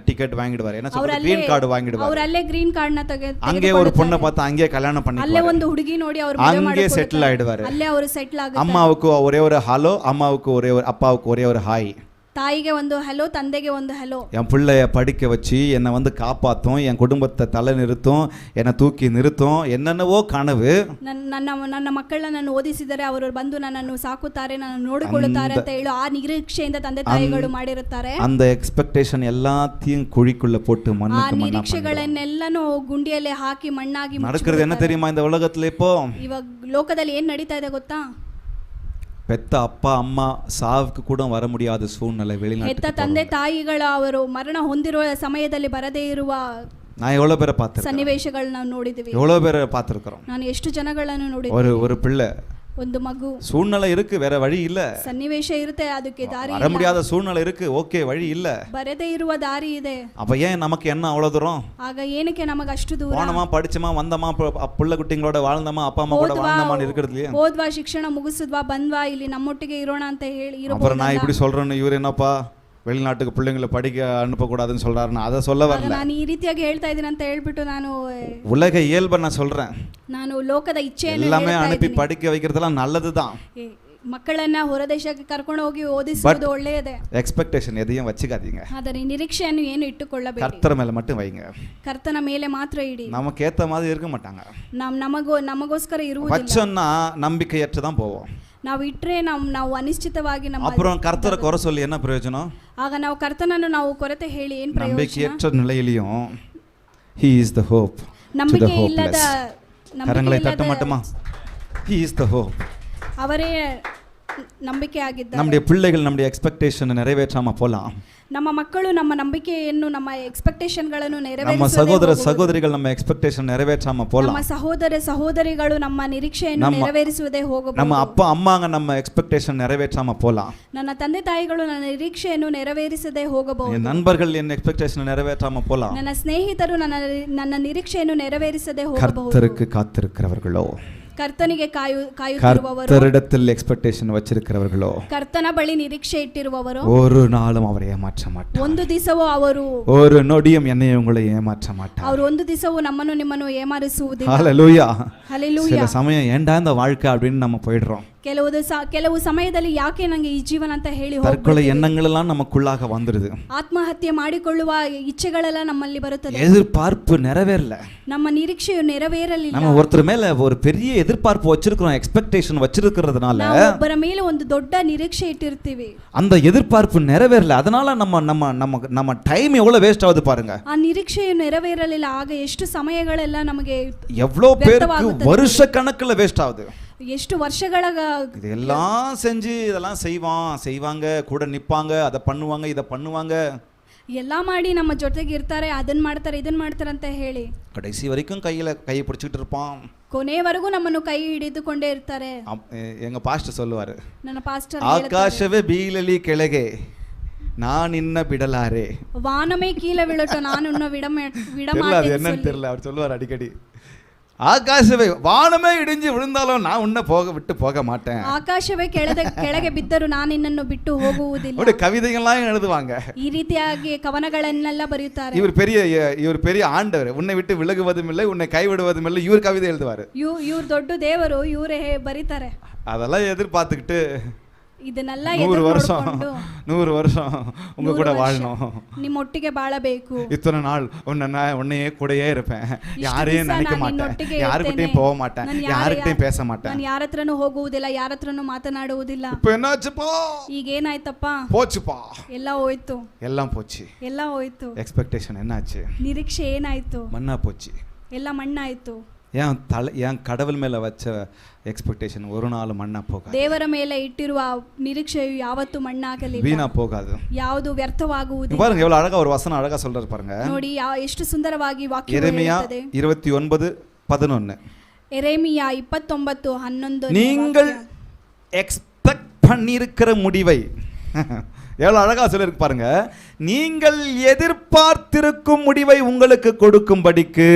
டிக்கெட் வாங்கிடுவாரு. என்ன சொல்றது, கிரீன் கார்டு வாங்கிடுவாரு. ಅವರು ಅಲ್ಲೇ ಗ್ರೀನ್ ಕಾರ್ಡ್ ನ அங்கே ஒரு பொண்ணை பார்த்து அங்கேயே கல்யாணம் ಅಲ್ಲೇ பண்ணிக்குவாரு. ಒಂದು ಹುಡುಗಿ ನೋಡಿ ಅವರು ಮದುವೆ அங்கே ಮಾಡಿಕೊಳ್ತಾರೆ. செட்டில் ஆயிடுவாரு. ಅಲ್ಲೇ ಅವರು ಸೆಟ್ಲ್ ಆಗುತ್ತಾರೆ. அம்மாவுக்கு ஒரே ஒரு ஹலோ, அம்மாவுக்கு ஒரே ஒரு, அப்பாவுக்கு ஒரே ஒரு ஹாய். ತಾಯಿಗೆ ಒಂದು ಹಲೋ, ತಂದೆಗೆ ಒಂದು ಹಲೋ. என் பிள்ளைய படிக்க வச்சு என்னை வந்து காப்பாற்றும், என் குடும்பத்தை தலை நிறுத்தும், என்னை தூக்கி நிறுத்தும், என்னென்னவோ கனவு. ನನ್ನ ಮಕ್ಕಳನ್ನ ನಾನು ಓದಿಸಿದರೆ ಅವರು ಬಂದು ನನ್ನನ್ನು ಸಾಕುತ್ತಾರೆ, ನನ್ನ ನೋಡಿಕೊಳ್ಳುತ್ತಾರೆ ಅಂತ ಹೇಳಿ ಆ ನಿರೀಕ್ಷೆಯಿಂದ ತಂದೆ ತಾಯಿಗಳು ಮಾಡಿರುತ್ತಾರೆ. அந்த எக்ஸ்பெக்டேஷன் எல்லாத்தையும் குழிக்குள்ள போட்டு ಆ மண்ணுக்கு மண்ணா ನಿರೀಕ್ಷೆಗಳನ್ನೆಲ್ಲನೂ ಗುಂಡಿಯಲ್ಲಿ ಹಾಕಿ ಮಣ್ಣಾಗಿ நடக்கிறது. என்ன தெரியுமா இந்த உலகத்துல இப்போ? ಇವಾಗ ಲೋಕದಲ್ಲಿ ಏನ್ ನಡೀತಾ ಇದೆ ಗೊತ್ತಾ? பெத்த அப்பா அம்மா சாவுக்கு கூட வர முடியாத சூழ்நிலை. ಹೆತ್ತ வெளிநாட்டுக்கு ತಂದೆ ತಾಯಿಗಳ ಅವರು ಮರಣ ಹೊಂದಿರುವ ಸಮಯದಲ್ಲಿ ಬರದೇ ಇರುವ நான் எவ்வளவு பேரை பார்த்திருக்கேன், ಸನ್ನಿವೇಶಗಳನ್ನ ನಾವು ನೋಡಿದ್ವಿ. எவ்வளவு பேரை பார்த்திருக்கிறோம். ನಾನು ಎಷ್ಟು ಜನಗಳನ್ನು ನೋಡಿದ್ವಿ. ஒரு பிள்ளை, ಒಂದು ಮಗು, சூழ்நிலை இருக்கு, வேற வழி இல்ல. ಸನ್ನಿವೇಶ ಇರುತ್ತೆ, ಅದಕ್ಕೆ ದಾರಿ வர முடியாத சூழ்நிலை இருக்கு, ஓகே, வழி இல்ல. ಬರದೇ ಇರುವ ದಾರಿ ಇದೆ. அப்ப ஏன் நமக்கு என்ன அவ்வளவு தூரம்? ಆಗ ಏನಕ್ಕೆ ನಮಗೆ ಅಷ್ಟು ದೂರ? போனமா, படிச்சமா, வந்தமா, புள்ள குட்டிங்களோட வாழ்ந்தமா, அப்பா அம்மா கூட வாழ்ந்தமா இருக்கிறது இல்லையா? ಹೋದ್ವಾ, ಶಿಕ್ಷಣ ಮುಗಿಸಿದ್ವಾ, ಬಂದ್ವಾ, ಇಲ್ಲಿ ನಮ್ಮೊಟ್ಟಿಗೆ ಇರೋಣ ಅಂತ ಹೇಳಿ ಇರಬಹುದು. அப்புறம் நான் இப்படி சொல்றேன்னு இவர் என்னப்பா வெளிநாட்டுக்கு பிள்ளைங்களை படிக்க அனுப்பக்கூடாதுன்னு சொல்றாருன்னு அதை சொல்ல வரல. ನಾನು ಈ ರೀತಿಯಾಗಿ ಹೇಳ್ತಾ ಇದ್ದೀನಿ ಅಂತ ಹೇಳ್ಬಿಟ್ಟು ನಾನು உலக இயல்பை நான் சொல்றேன். ನಾನು ಲೋಕದ ಇಚ್ಛೆಯನ್ನು எல்லாமே அனுப்பி படிக்க வைக்கிறதெல்லாம் நல்லதுதான். ಮಕ್ಕಳನ್ನ ಹೊರದೇಶಕ್ಕೆ ಕರ್ಕೊಂಡು ಹೋಗಿ ಓದಿಸುವುದು ಒಳ್ಳೆಯದೇ. எக்ஸ்பெக்டேஷன் எதையும் வச்சுக்காதீங்க. ಆದರೆ ನಿರೀಕ್ಷೆಯನ್ನು ಏನು ಇಟ್ಟುಕೊಳ್ಳಬೇಡಿ. கர்த்தர் மேல மட்டும் வைங்க. ಕರ್ತನ ಮೇಲೆ ಮಾತ್ರ ಇಡಿ. நமக்கு ஏத்த மாதிரி இருக்க மாட்டாங்க. ನಮಗೋಸ್ಕರ ಇರುವುದಿಲ್ಲ. வச்சோன்னா நம்பிக்கையற்று தான் போவோம். ನಾವು ಇಟ್ಟರೆ ನಾವು ಅನಿಶ್ಚಿತವಾಗಿ ನಮ್ಮ அப்புறம் கர்த்தரை குறை சொல்லி என்ன பிரயோஜனம்? ಆಗ ನಾವು ಕರ್ತನನ್ನು ನಾವು ಕೊರತೆ ಹೇಳಿ ಏನು ಪ್ರಯೋಜನ? நம்பிக்கையற்ற நிலையிலையும் he is the hope to the ನಂಬಿಕೆ ಇಲ್ಲದ hopeless. கரங்களை தட்ட மாட்டோமா? he is the hope. ಅವರೇ ನಂಬಿಕೆ ಆಗಿದ್ದಾರೆ. நம்முடைய பிள்ளைகள் நம்முடைய எக்ஸ்பெக்டேஷனை நிறைவேற்றாம போலாம். ನಮ್ಮ ಮಕ್ಕಳು ನಮ್ಮ ನಂಬಿಕೆಯನ್ನು, ನಮ್ಮ ಎಕ್ಸ್ಪೆಕ್ಟೇಷನ್ಗಳನ್ನು நம்ம ನೆರವೇರಿಸದೆ சகோதர ಹೋಗುವುದು. சகோதரிகள் நம்ம எக்ஸ்பெக்டேஷன் நிறைவேற்றாம போலாம். ನಮ್ಮ ಸಹೋದರ ಸಹೋದರಿಗಳು ನಮ್ಮ ನಿರೀಕ್ಷೆಯನ್ನು ನೆರವೇರಿಸುವುದೇ ಹೋಗಬಹುದು. நம்ம அப்பா அம்மாங்க நம்ம எக்ஸ்பெக்டேஷன் நிறைவேற்றாம போலாம். ನನ್ನ ತಂದೆ ತಾಯಿಗಳು ನನ್ನ ನಿರೀಕ್ಷೆಯನ್ನು ನೆರವೇರಿಸದೆ ಹೋಗಬಹುದು. என் நண்பர்கள் என் எக்ஸ்பெக்டேஷன் நிறைவேற்றாம போலாம். ನನ್ನ ಸ್ನೇಹಿತರು ನನ್ನ ನಿರೀಕ್ಷೆಯನ್ನು ನೆರವೇರಿಸದೆ ಹೋಗಬಹುದು. கர்த்தருக்கு காத்திருக்கிறவர்களோ, ಕರ್ತನಿಗೆ ಕಾಯುತ್ತಿರುವವರು, கர்த்தரிடத்தில் எக்ஸ்பெக்டேஷன் வச்சிருக்கிறவர்களோ, ಕರ್ತನ ಬಳಿ ನಿರೀಕ್ಷೆ ಇಟ್ಟಿರುವವರು ஒரு நாளும் அவரை ஏமாற்ற மாட்டார். ಒಂದು ದಿವಸವೂ ಅವರು, ஒரு நொடியும் என்னையும் உங்களை ஏமாற்ற மாட்டார். ಅವರು ಒಂದು ದಿವಸವೂ ನಮ್ಮನ್ನು ನಿಮ್ಮನ್ನು ಏಮಾರಿಸುವುದಿಲ್ಲ. ஹல்லேலூயா. ಹಲ್ಲೆಲೂಯಾ. சில சமயம் ஏண்டா இந்த வாழ்க்கை அப்படின்னு நம்ம போயிடுறோம். ಕೆಲವು ಸಮಯದಲ್ಲಿ ಯಾಕೆ ನನಗೆ ಈ ಜೀವನ ಅಂತ ಹೇಳಿ தற்கொலை எண்ணங்கள் எல்லாம் நமக்குள்ளாக வந்துடுது. ಆತ್ಮಹತ್ಯೆ ಮಾಡಿಕೊಳ್ಳುವ ಇಚ್ಛೆಗಳೆಲ್ಲ ನಮ್ಮಲ್ಲಿ ಬರುತ್ತದೆ. எதிர்பார்ப்பு நிறைவேறல, ನಮ್ಮ ನಿರೀಕ್ಷೆಯು ನೆರವೇರಲಿಲ್ಲ. நம்ம ஒருத்தர் மேல ஒரு பெரிய எதிர்பார்ப்பு வச்சிருக்கிறோம், எக்ஸ்பெக்டேஷன் வச்சிருக்கிறதுனால ನಾವು ಒಬ್ಬರ ಮೇಲೆ ಒಂದು ದೊಡ್ಡ ನಿರೀಕ್ಷೆ ಇಟ್ಟಿರ್ತೀವಿ. அந்த எதிர்பார்ப்பு நிறைவேறல, அதனால நம்ம டைம் எவ்வளவு வேஸ்ட் ஆகுது பாருங்க. ಆ ನಿರೀಕ್ಷೆಯು ನೆರವೇರಲಿಲ್ಲ, ಆಗ ಎಷ್ಟು ಸಮಯಗಳೆಲ್ಲ ನಮಗೆ எவ்வளவு பேருக்கு வருஷ கணக்குல வேஸ்ட் ஆகுது. ಎಷ್ಟು ವರ್ಷಗಳ இதெல்லாம் செஞ்சு இதெல்லாம் செய்வாங்க, கூட நிப்பாங்க, அதை பண்ணுவாங்க, இதை பண்ணுவாங்க, ಎಲ್ಲ ಮಾಡಿ ನಮ್ಮ ಜೊತೆಗೆ ಇರ್ತಾರೆ, ಅದನ್ನ ಮಾಡ್ತಾರೆ, ಇದನ್ನ ಮಾಡ್ತಾರೆ ಅಂತ ಹೇಳಿ கடைசி வரைக்கும் கையை பிடிச்சிட்டு இருப்பான். ಕೊನೆಯವರೆಗೂ ನಮ್ಮನ್ನು ಕೈ ಹಿಡಿದುಕೊಂಡೇ ಇರ್ತಾರೆ. எங்க பாஸ்டர் சொல்லுவாரு, ನನ್ನ ಪಾಸ್ಟರ್ ஆகாசவே பீலலி ಕೆಳಗೆ நான் ಬಿಡಲಾರೆ, வானமே கீழே விழட்டும் நான் இன்னும் விட அது மாட்டேன் என்னன்னு தெரியல, அவர் சொல்லுவார் அடிக்கடி. ஆகாசவே வானமே இடிஞ்சு விழுந்தாலும் நான் உன்னை விட்டு போக மாட்டேன். ಆಕಾಶವೇ ಕೆಳಗೆ ಬಿದ್ದರೂ ನಾನು ನಿನ್ನನ್ನು ಬಿಟ್ಟು ಹೋಗುವುದಿಲ್ಲ. அப்படி கவிதைகள்லாம் எழுதுவாங்க. ಈ ರೀತಿಯಾಗಿ ಕವನಗಳನ್ನೆಲ್ಲ ಬರೆಯುತ್ತಾರೆ. இவர் பெரிய ஆண்டவர், உன்னை விட்டு விலகுவதும் இல்லை உன்னை கைவிடுவதும் இல்லை, இவர் கவிதை எழுதுவார். ಇವ್ರು ದೊಡ್ಡ ದೇವರು, ಇವರೇ ಬರೀತಾರೆ. அதெல்லாம் எதிர்பார்த்துக்கிட்டு ಇದನ್ನೆಲ್ಲ 100 வருஷம் உங்க கூட வாழணும், ನಿಮ್ಮೊಟ್ಟಿಗೆ ಬಾಳಬೇಕು, இத்தனை நாள் உன்னையே கூடயே இருப்பேன், யாரையும் நினைக்க மாட்டேன், யாருக்கிட்டையும் போக மாட்டேன், யாருக்கிட்டையும் பேச மாட்டேன், ನಾನು ಯಾರ ಹತ್ರನೂ ಹೋಗುವುದಿಲ್ಲ, ಯಾರ ಹತ್ರನೂ ಮಾತನಾಡುವುದಿಲ್ಲ. இப்ப என்னாச்சுப்பா? ಈಗ ಏನಾಯ್ತಪ್ಪ? போச்சுப்பா, ಎಲ್ಲ ಹೋಯ್ತು, எல்லாம் போச்சு. ಎಲ್ಲ ಹೋಯ್ತು. எக்ஸ்பெக்டேஷன் என்னாச்சு? ನಿರೀಕ್ಷೆ ಏನಾಯ್ತು? மண்ணா போச்சு. ಎಲ್ಲ ಮಣ್ಣಾಯ್ತು. ஏன் கடவுள் மேல வச்ச எக்ஸ்பெக்டேஷன் ஒரு நாள் மண்ணா போகாது. ದೇವರ ಮೇಲೆ ಇಟ್ಟಿರುವ ನಿರೀಕ್ಷೆಯು ಯಾವತ್ತೂ ಮಣ್ಣಾಗಲಿಲ್ಲ, வீணா போகாது, ಯಾವುದು ವ್ಯರ್ಥವಾಗುವುದಿಲ್ಲ. பாருங்க எவ்வளவு அழகா ஒரு வசனம் அழகா சொல்றாரு பாருங்க. ನೋಡಿ ಎಷ್ಟು ಸುಂದರವಾಗಿ ವಾಕ್ಯ எரேமியா ಹೇಳುತ್ತದೆ. 29:11. எரேமியா 29:11. நீங்கள் எக்ஸ்பெக்ட் பண்ணியிருக்கிற முடிவை எவ்வளவு அழகா சொல்லிருக்கு பாருங்க. நீங்கள் எதிர்பார்த்திருக்கும் முடிவை உங்களுக்கு கொடுக்கும்படிக்கு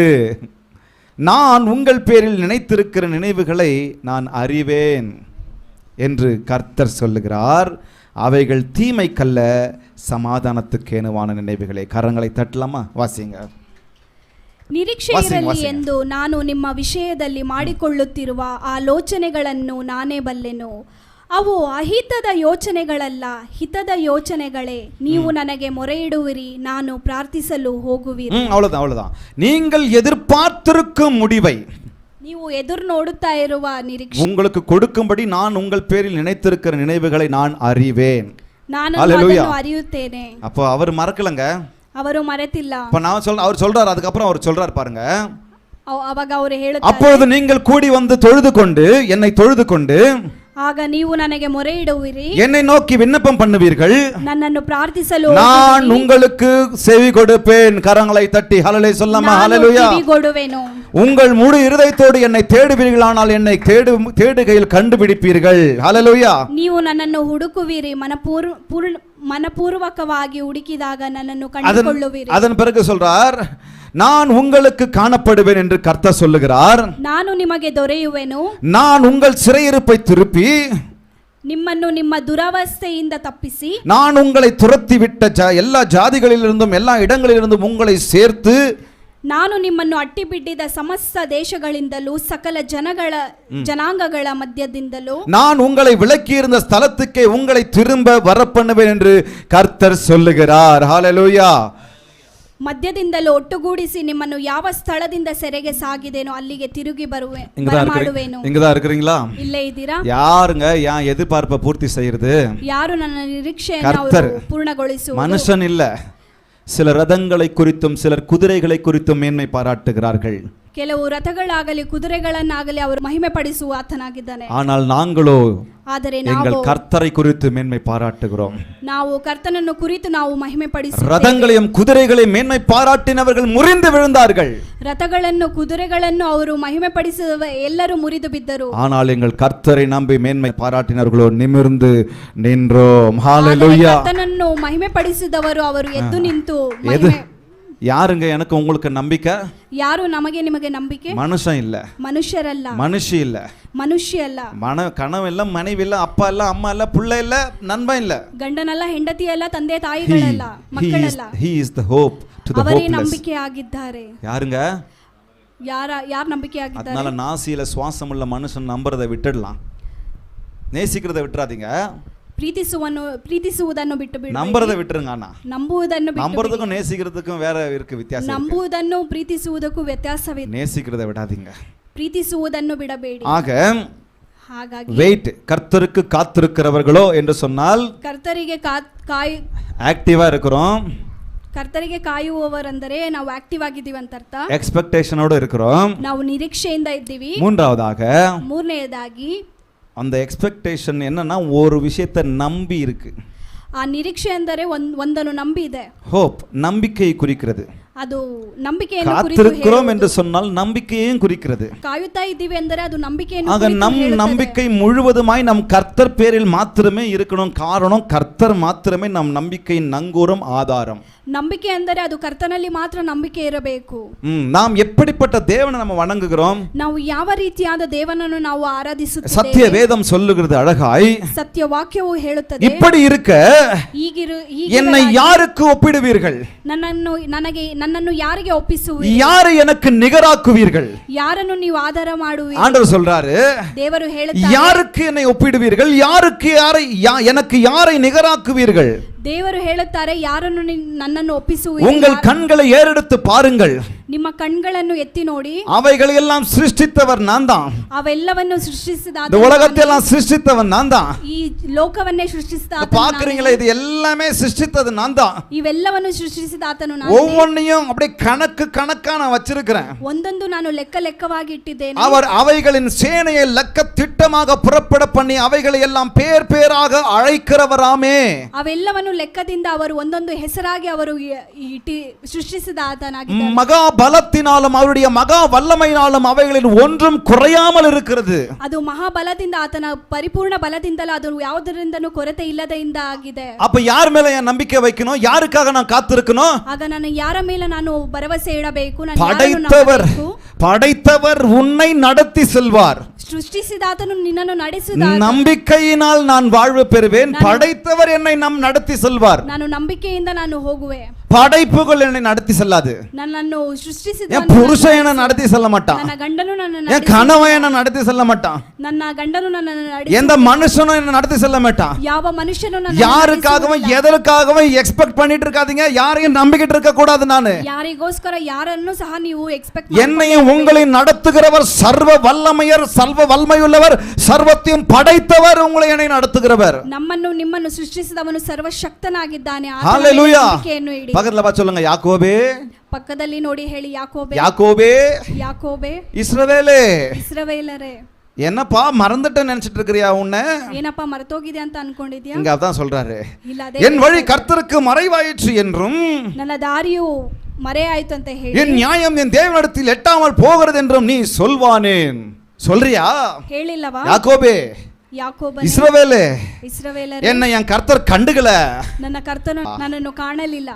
நான் உங்கள் பேரில் நினைத்திருக்கிற நினைவுகளை நான் அறிவேன் என்று கர்த்தர் சொல்லுகிறார். அவைகள் தீமைக்கல்ல சமாதானத்துக்கேனுவான நினைவுகளே. கரங்களை தட்டலாமா? வாசிங்க. ನಿರೀಕ್ಷೆ ಇರಲಿ ಎಂದು ನಾನು ನಿಮ್ಮ ವಿಷಯದಲ್ಲಿ ಮಾಡಿಕೊಳ್ಳುತ್ತಿರುವ ಆಲೋಚನೆಗಳನ್ನು ನಾನೇ ಬಲ್ಲೆನು. ಅವು ಅಹಿತದ ಯೋಚನೆಗಳಲ್ಲ, ಹಿತದ ಯೋಚನೆಗಳೇ. ನೀವು ನನಗೆ ಮೊರೆಯಿಡುವಿರಿ, ನಾನು ಪ್ರಾರ್ಥಿಸಲು ಹೋಗುವಿರಿ. அவ்வளவுதான். நீங்கள் எதிர்பார்த்திருக்கும் முடிவை, ನೀವು ಎದುರು ನೋಡುತ್ತಾ ಇರುವ ನಿರೀಕ್ಷೆ உங்களுக்கு கொடுக்கும்படி நான் உங்கள் பேரில் நினைத்திருக்கிற நினைவுகளை நான் அறிவேன். ನಾನು ಅದನ್ನು ಅರಿಯುತ್ತೇನೆ. அப்போ அவர் மறக்கலங்க, ಅವರು ಮರೆತಿಲ್ಲ. அப்ப அவர் சொல்றாரு, அதுக்கப்புறம் அவர் சொல்றாரு பாருங்க. ಅವಾಗ ಅವರು ಹೇಳುತ್ತಾರೆ, அப்பொழுது நீங்கள் கூடி வந்து தொழுது கொண்டு என்னை தொழுது கொண்டு ಆಗ ನೀವು ನನಗೆ ಮೊರೆ ಇಡುವಿರಿ, என்னை நோக்கி விண்ணப்பம் பண்ணுவீர்கள், ನನ್ನನ್ನು ಪ್ರಾರ್ಥಿಸಲು நான் உங்களுக்கு செவி கொடுப்பேன். கரங்களை தட்டி ஹல்லேலூயா சொல்லலாமா? ஹல்லேலூயா. செவி ಕೊಡುವೆನು. உங்கள் முழு இருதயத்தோடு என்னை தேடுவீர்களானால் என்னை தேடுகையில் கண்டுபிடிப்பீர்கள். ஹல்லேலூயா. ನೀವು ನನ್ನನ್ನು ಹುಡುಕುವಿರಿ, ಮನಪೂರ್ವಕವಾಗಿ ಹುಡುಕಿದಾಗ ನನ್ನನ್ನು ಕಂಡುಕೊಳ್ಳುವಿರಿ. அதன் பிறகு சொல்றார், நான் உங்களுக்கு காணப்படுவேன் என்று கர்த்தர் சொல்லுகிறார். ನಾನು ನಿಮಗೆ ದೊರೆಯುವೆನು, நான் உங்கள் சிறையிருப்பை திருப்பி ನಿಮ್ಮನ್ನು ನಿಮ್ಮ ದುರವಸ್ಥೆಯಿಂದ ತಪ್ಪಿಸಿ, நான் உங்களை துரத்தி விட்ட எல்லா ஜாதிகளிலிருந்தும் எல்லா இடங்களிலிருந்தும் உங்களை சேர்த்து, ನಾನು ನಿಮ್ಮನ್ನು ಅಟ್ಟಿಬಿಟ್ಟಿದ್ದ ಸಮಸ್ತ ದೇಶಗಳಿಂದಲೂ ಸಕಲ ಜನಾಂಗಗಳ ಮಧ್ಯದಿಂದಲೂ நான் உங்களை விலக்கியிருந்த ஸ்தலத்துக்கே உங்களை திரும்ப வரப்பண்ணுவேன் என்று கர்த்தர் சொல்லுகிறார். ஹல்லேலூயா. ಮಧ್ಯದಿಂದಲೂ ಒಟ್ಟುಗೂಡಿಸಿ ನಿಮ್ಮನ್ನು ಯಾವ ಸ್ಥಳದಿಂದ ಸೆರೆಗೆ ಸಾಗಿದೇನೋ ಅಲ್ಲಿಗೆ ತಿರುಗಿ ಬರಮಾಡುವೆನು. இங்கதான் இருக்கிறீங்களா? ಇಲ್ಲೇ ಇದ್ದೀರಾ? யாருங்க என் எதிர்பார்ப்பை பூர்த்தி செய்யறது? ಯಾರು ನನ್ನ ನಿರೀಕ್ಷೆಯನ್ನು ಪೂರ್ಣಗೊಳಿಸುವುದು? மனுஷன் இல்ல. சில ரதங்களை குறித்தும் சிலர் குதிரைகளை குறித்தும் மேன்மை பாராட்டுகிறார்கள். ಕೆಲವು ರಥಗಳಾಗಲಿ ಕುದುರೆಗಳನ್ನಾಗಲಿ ಅವರು ಮಹಿಮೆ ಪಡಿಸುವ ಆತನಾಗಿದ್ದಾನೆ. ஆனால் நாங்களோ ಆದರೆ எங்கள் கர்த்தரை குறித்து மேன்மை பாராட்டுகிறோம். ನಾವು ಕರ್ತನನ್ನು ಕುರಿತು ನಾವು ಮಹಿಮೆ ಪಡಿಸುತ್ತೇವೆ. ரதங்களையும் குதிரைகளையும் மேன்மை பாராட்டினவர்கள் முறிந்து விழுந்தார்கள். ರಥಗಳನ್ನು ಕುದುರೆಗಳನ್ನು ಅವರು ಮಹಿಮೆ ಪಡಿಸುವ ಎಲ್ಲರೂ ಮುರಿದು ಬಿದ್ದರು. ஆனால் எங்கள் கர்த்தரை நம்பி மேன்மை பாராட்டினவர்களோ நிமிர்ந்து நின்றோம். ஹல்லேலூயா. ಕರ್ತನನ್ನು ಮಹಿಮೆ ಪಡಿಸಿದವರು ಅವರು ಎದ್ದು ನಿಂತು யாருங்க எனக்கு உங்களுக்கு நம்பிக்கை? ಯಾರು ನಮಗೆ ನಿಮಗೆ ನಂಬಿಕೆ? மனுஷன் இல்ல, ಮನುಷ್ಯರಲ್ಲ, மனுஷி இல்ல, ಮನುಷ್ಯ ಅಲ್ಲ, கணவன் இல்ல, மனைவி இல்ல, அப்பா இல்ல, அம்மா இல்ல, புள்ள இல்ல, நண்பன் இல்ல, ಗಂಡನಲ್ಲ, ಹೆಂಡತಿ ಅಲ್ಲ, ತಂದೆ ತಾಯಿಗಳಲ್ಲ, ಮಕ್ಕಳಲ್ಲ. he is the hope to the ಅವರೇ hopeless. ನಂಬಿಕೆ ಆಗಿದ್ದಾರೆ. யாருங்க? ಯಾರು ನಂಬಿಕೆ ಆಗಿದ್ದಾರೆ? அதனால நாசியில சுவாசம் உள்ள மனுஷன் நம்புறதை விட்டுடலாம், நேசிக்கிறதை விட்டுறாதீங்க. ಪ್ರೀತಿಸುವುದನ್ನು ಬಿಟ್ಟು ಬಿಡಿ, நம்புறதை விட்டுருங்க. ஆனா ನಂಬುವುದನ್ನು ಬಿಟ್ಟು, நம்புறதுக்கும் நேசிக்கிறதுக்கும் வேற இருக்கு, வித்தியாசம். ನಂಬುವುದನ್ನು ಪ್ರೀತಿಸುವುದಕ್ಕೂ ವ್ಯತ್ಯಾಸವಿದೆ. நேசிக்கிறதை விடாதீங்க, ಪ್ರೀತಿಸುವುದನ್ನು ಬಿಡಬೇಡಿ. ಹಾಗಾಗಿ வெயிட், கர்த்தருக்கு காத்திருக்கிறவர்களோ என்று சொன்னால் ಕರ್ತರಿಗೆ ஆக்டிவா இருக்கிறோம். ಕರ್ತರಿಗೆ ಕಾಯುವವರೆಂದರೆ ನಾವು ಆಕ್ಟಿವ್ ಆಗಿದ್ದೀವಿ ಅಂತ ಅರ್ಥ. எக்ஸ்பெக்டேஷனோட இருக்கிறோம், ನಾವು ನಿರೀಕ್ಷೆಯಿಂದ ಇದ್ದೀವಿ. மூன்றாவதாಗಿ அந்த எக்ஸ்பெக்டேஷன் என்னன்னா ஒரு விஷயத்தை நம்பி இருக்கு. ಆ ನಿರೀಕ್ಷೆ ಅಂದರೆ ಒಂದನ್ನು ನಂಬಿ ಇದೆ. ஹோப் நம்பிக்கை குறிக்கிறது. ಅದು ನಂಬಿಕೆಯನ್ನು ಕುರಿತು காத்திருக்கிறோம் என்று சொன்னால் நம்பிக்கையையும் குறிக்கிறது. ಕಾಯುತ್ತಾ ಇದ್ದೀವಿ ಅಂದರೆ ಅದು ನಂಬಿಕೆಯನ್ನು ஆக ಕುರಿತು நம் ಹೇಳುತ್ತದೆ. நம்பிக்கை முழுவதுமாய் நம் கர்த்தர் பேரில் மாத்திரமே இருக்கணும். காரணம் கர்த்தர் மாத்திரமே நம் நம்பிக்கையின் நங்கூரம் ஆதாரம். ನಂಬಿಕೆ ಅಂದರೆ ಅದು ಕರ್ತನಲ್ಲಿ ಮಾತ್ರ ನಂಬಿಕೆ ಇರಬೇಕು. நாம் எப்படிப்பட்ட தேவனை நம்ம வணங்குகிறோம்? ನಾವು ಯಾವ ರೀತಿಯಾದ ದೇವನನ್ನು ನಾವು ಆರಾಧಿಸುತ್ತೇವೆ? சத்திய வேதம் சொல்லுகிறது அழகாய். ಸತ್ಯ ವಾಕ್ಯವು ಹೇಳುತ್ತದೆ, இப்படி இருக்க என்னை யாருக்கு ஒப்பிடுவீர்கள்? ನನ್ನನ್ನು ಯಾರಿಗೆ ಒಪ್ಪಿಸುವಿರಿ? யாரை எனக்கு நிகராக்குவீர்கள்? ಯಾರನ್ನು ನೀವು ಆಧಾರ ಮಾಡುವಿರಿ? ஆண்டவர் சொல்றாரு, ದೇವರು ಹೇಳುತ್ತಾರೆ, யாருக்கு என்னை ஒப்பிடுவீர்கள்? யாருக்கு எனக்கு யாரை நிகராக்குவீர்கள்? ದೇವರು ಹೇಳುತ್ತಾರೆ, ಯಾರನ್ನು ನನ್ನನ್ನು ಒಪ್ಪಿಸುವಿರಿ? உங்கள் கண்களை ஏறெடுத்து பாருங்கள், ನಿಮ್ಮ ಕಣ್ಗಳನ್ನು ಎತ್ತಿ ನೋಡಿ, அவைகளை எல்லாம் சிருஷ்டித்தவர் நான் தான். ಅವೆಲ್ಲವನ್ನು ಸೃಷ್ಟಿಸಿದ இந்த உலகத்தை எல்லாம் சிருஷ்டித்தவன் நான் தான். ಈ ಲೋಕವನ್ನೇ ಸೃಷ್ಟಿಸಿದ ಆತನು பாக்குறீங்களா, இது எல்லாமே சிருஷ்டித்தது நான் தான். ಇವೆಲ್ಲವನ್ನು ಸೃಷ್ಟಿಸಿದ ಆತನು ನಾನು. ஒவ்வொன்றையும் அப்படியே கணக்கா நான் வச்சிருக்கிறேன். ಒಂದೊಂದು ನಾನು ಲೆಕ್ಕವಾಗಿ ಇಟ್ಟಿದ್ದೇನೆ. அவர் அவைகளின் சேனையை லக்க திட்டமாக புறப்பட பண்ணி அவைகளை எல்லாம் பேராக அழைக்கிறவராமே. ಅವೆಲ್ಲವನ್ನು ಲೆಕ್ಕದಿಂದ ಅವರು ಒಂದೊಂದು ಹೆಸರಾಗಿ ಅವರು ಸೃಷ್ಟಿಸಿದ ಆತನಾಗಿದ್ದಾನೆ. மகா பலத்தினாலும் அவருடைய மகா வல்லமையினாலும் அவைகளில் ஒன்றும் குறையாமல் இருக்கிறது. ಅದು ಮಹಾಬಲದಿಂದ, ಆತನ ಪರಿಪೂರ್ಣ ಬಲದಿಂದಲೇ ಅದು ಯಾವುದರಿಂದನೂ ಕೊರತೆ ಇಲ್ಲದೆಯಿಂದ ಆಗಿದೆ. அப்ப யார் மேல என் நம்பிக்கை வைக்கணும்? யாருக்காக நான் காத்திருக்கணும்? ಆಗ ನಾನು ಯಾರ ಮೇಲೆ ನಾನು ಭರವಸೆ ಇಡಬೇಕು? படைத்தவர் உன்னை நடத்தி செல்வார். ಸೃಷ್ಟಿಸಿದ ಆತನು ನಿನ್ನನ್ನು ನಡೆಸುತ್ತಾನೆ. நம்பிக்கையினால் நான் வாழ்வு பெறுவேன். படைத்தவர் என்னை நடத்தி செல்வார். ನಾನು ನಂಬಿಕೆಯಿಂದ ನಾನು ಹೋಗುವೆ. படைப்புகள் என்னை நடத்தி செல்லாது. ನನ್ನನ್ನು ಸೃಷ್ಟಿಸಿದ என் புருஷன் என்ன நடத்தி செல்ல மாட்டான். ನನ್ನ ಗಂಡನು ನನ್ನನ್ನು என் கணவன் என்ன நடத்தி செல்ல மாட்டான். ನನ್ನ ಗಂಡನು ನನ್ನನ್ನು ನಡೆಸಿ எந்த மனுஷனும் என்ன நடத்தி செல்ல மாட்டான். ಯಾವ ಮನುಷ್ಯನು ನನ್ನನ್ನು யாருக்காகவும் எதற்காகவும் எக்ஸ்பெக்ட் பண்ணிட்டு இருக்காதீங்க. யாரையும் நம்பிக்கிட்டு இருக்க கூடாது. நான் ಯಾರಿಗೋಸ್ಕರ ಯಾರನ್ನು ಸಹ ನೀವು ಎಕ್ಸ್ಪೆಕ್ಟ್ என்னையும் உங்களையும் நடத்துகிறவர் சர்வ வல்லமையர், சர்வ வல்லமையுள்ளவர், சர்வத்தையும் படைத்தவர், உங்களை என்னை நடத்துகிறவர். ನಮ್ಮನ್ನು ನಿಮ್ಮನ್ನು ಸೃಷ್ಟಿಸಿದವನು ಸರ್ವಶಕ್ತನಾಗಿದ್ದಾನೆ. ஹalleluya. ನಂಬಿಕೆಯನ್ನು ಇಡಿ. பக்கத்துல பா சொல்லுங்க, யாக்கோபே. ಪಕ್ಕದಲ್ಲಿ ನೋಡಿ ಹೇಳಿ, ಯಾಕೋಬೆ. யாக்கோபே, ಯಾಕೋಬೆ. இஸ்ரவேலே. ಇಸ್ರಾಯೇಲರೇ. என்னப்பா மறந்துட்டேன்னு நினைச்சிட்டு இருக்கிறியா? உன்னை ಏನಪ್ಪ ಮರೆತೋಗಿದೆ ಅಂತ ಅನ್ಕೊಂಡಿದ್ಯಾ? இங்க அதான் சொல்றாரு, ಇಲ್ಲ, என் வழி கர்த்தருக்கு மறைவாயிற்று என்றும் ನನ್ನ ದಾರಿಯು ಮರೆಯಾಯಿತು ಅಂತ ಹೇಳಿ, என் நியாயம் என் தேவனிடத்தில் எட்டாமல் போகிறது என்றும் நீ சொல்வானேன். சொல்றியா? ಹೇಳಿಲ್ಲವಾ? யாக்கோபே, ಯಾಕೋಬನೇ, இஸ்ரவேலே, ಇಸ್ರಾಯೇಲರೇ, என்னை என் கர்த்தர் கண்டுகல. ನನ್ನ ಕರ್ತನು ನನ್ನನ್ನು ಕಾಣಲಿಲ್ಲ.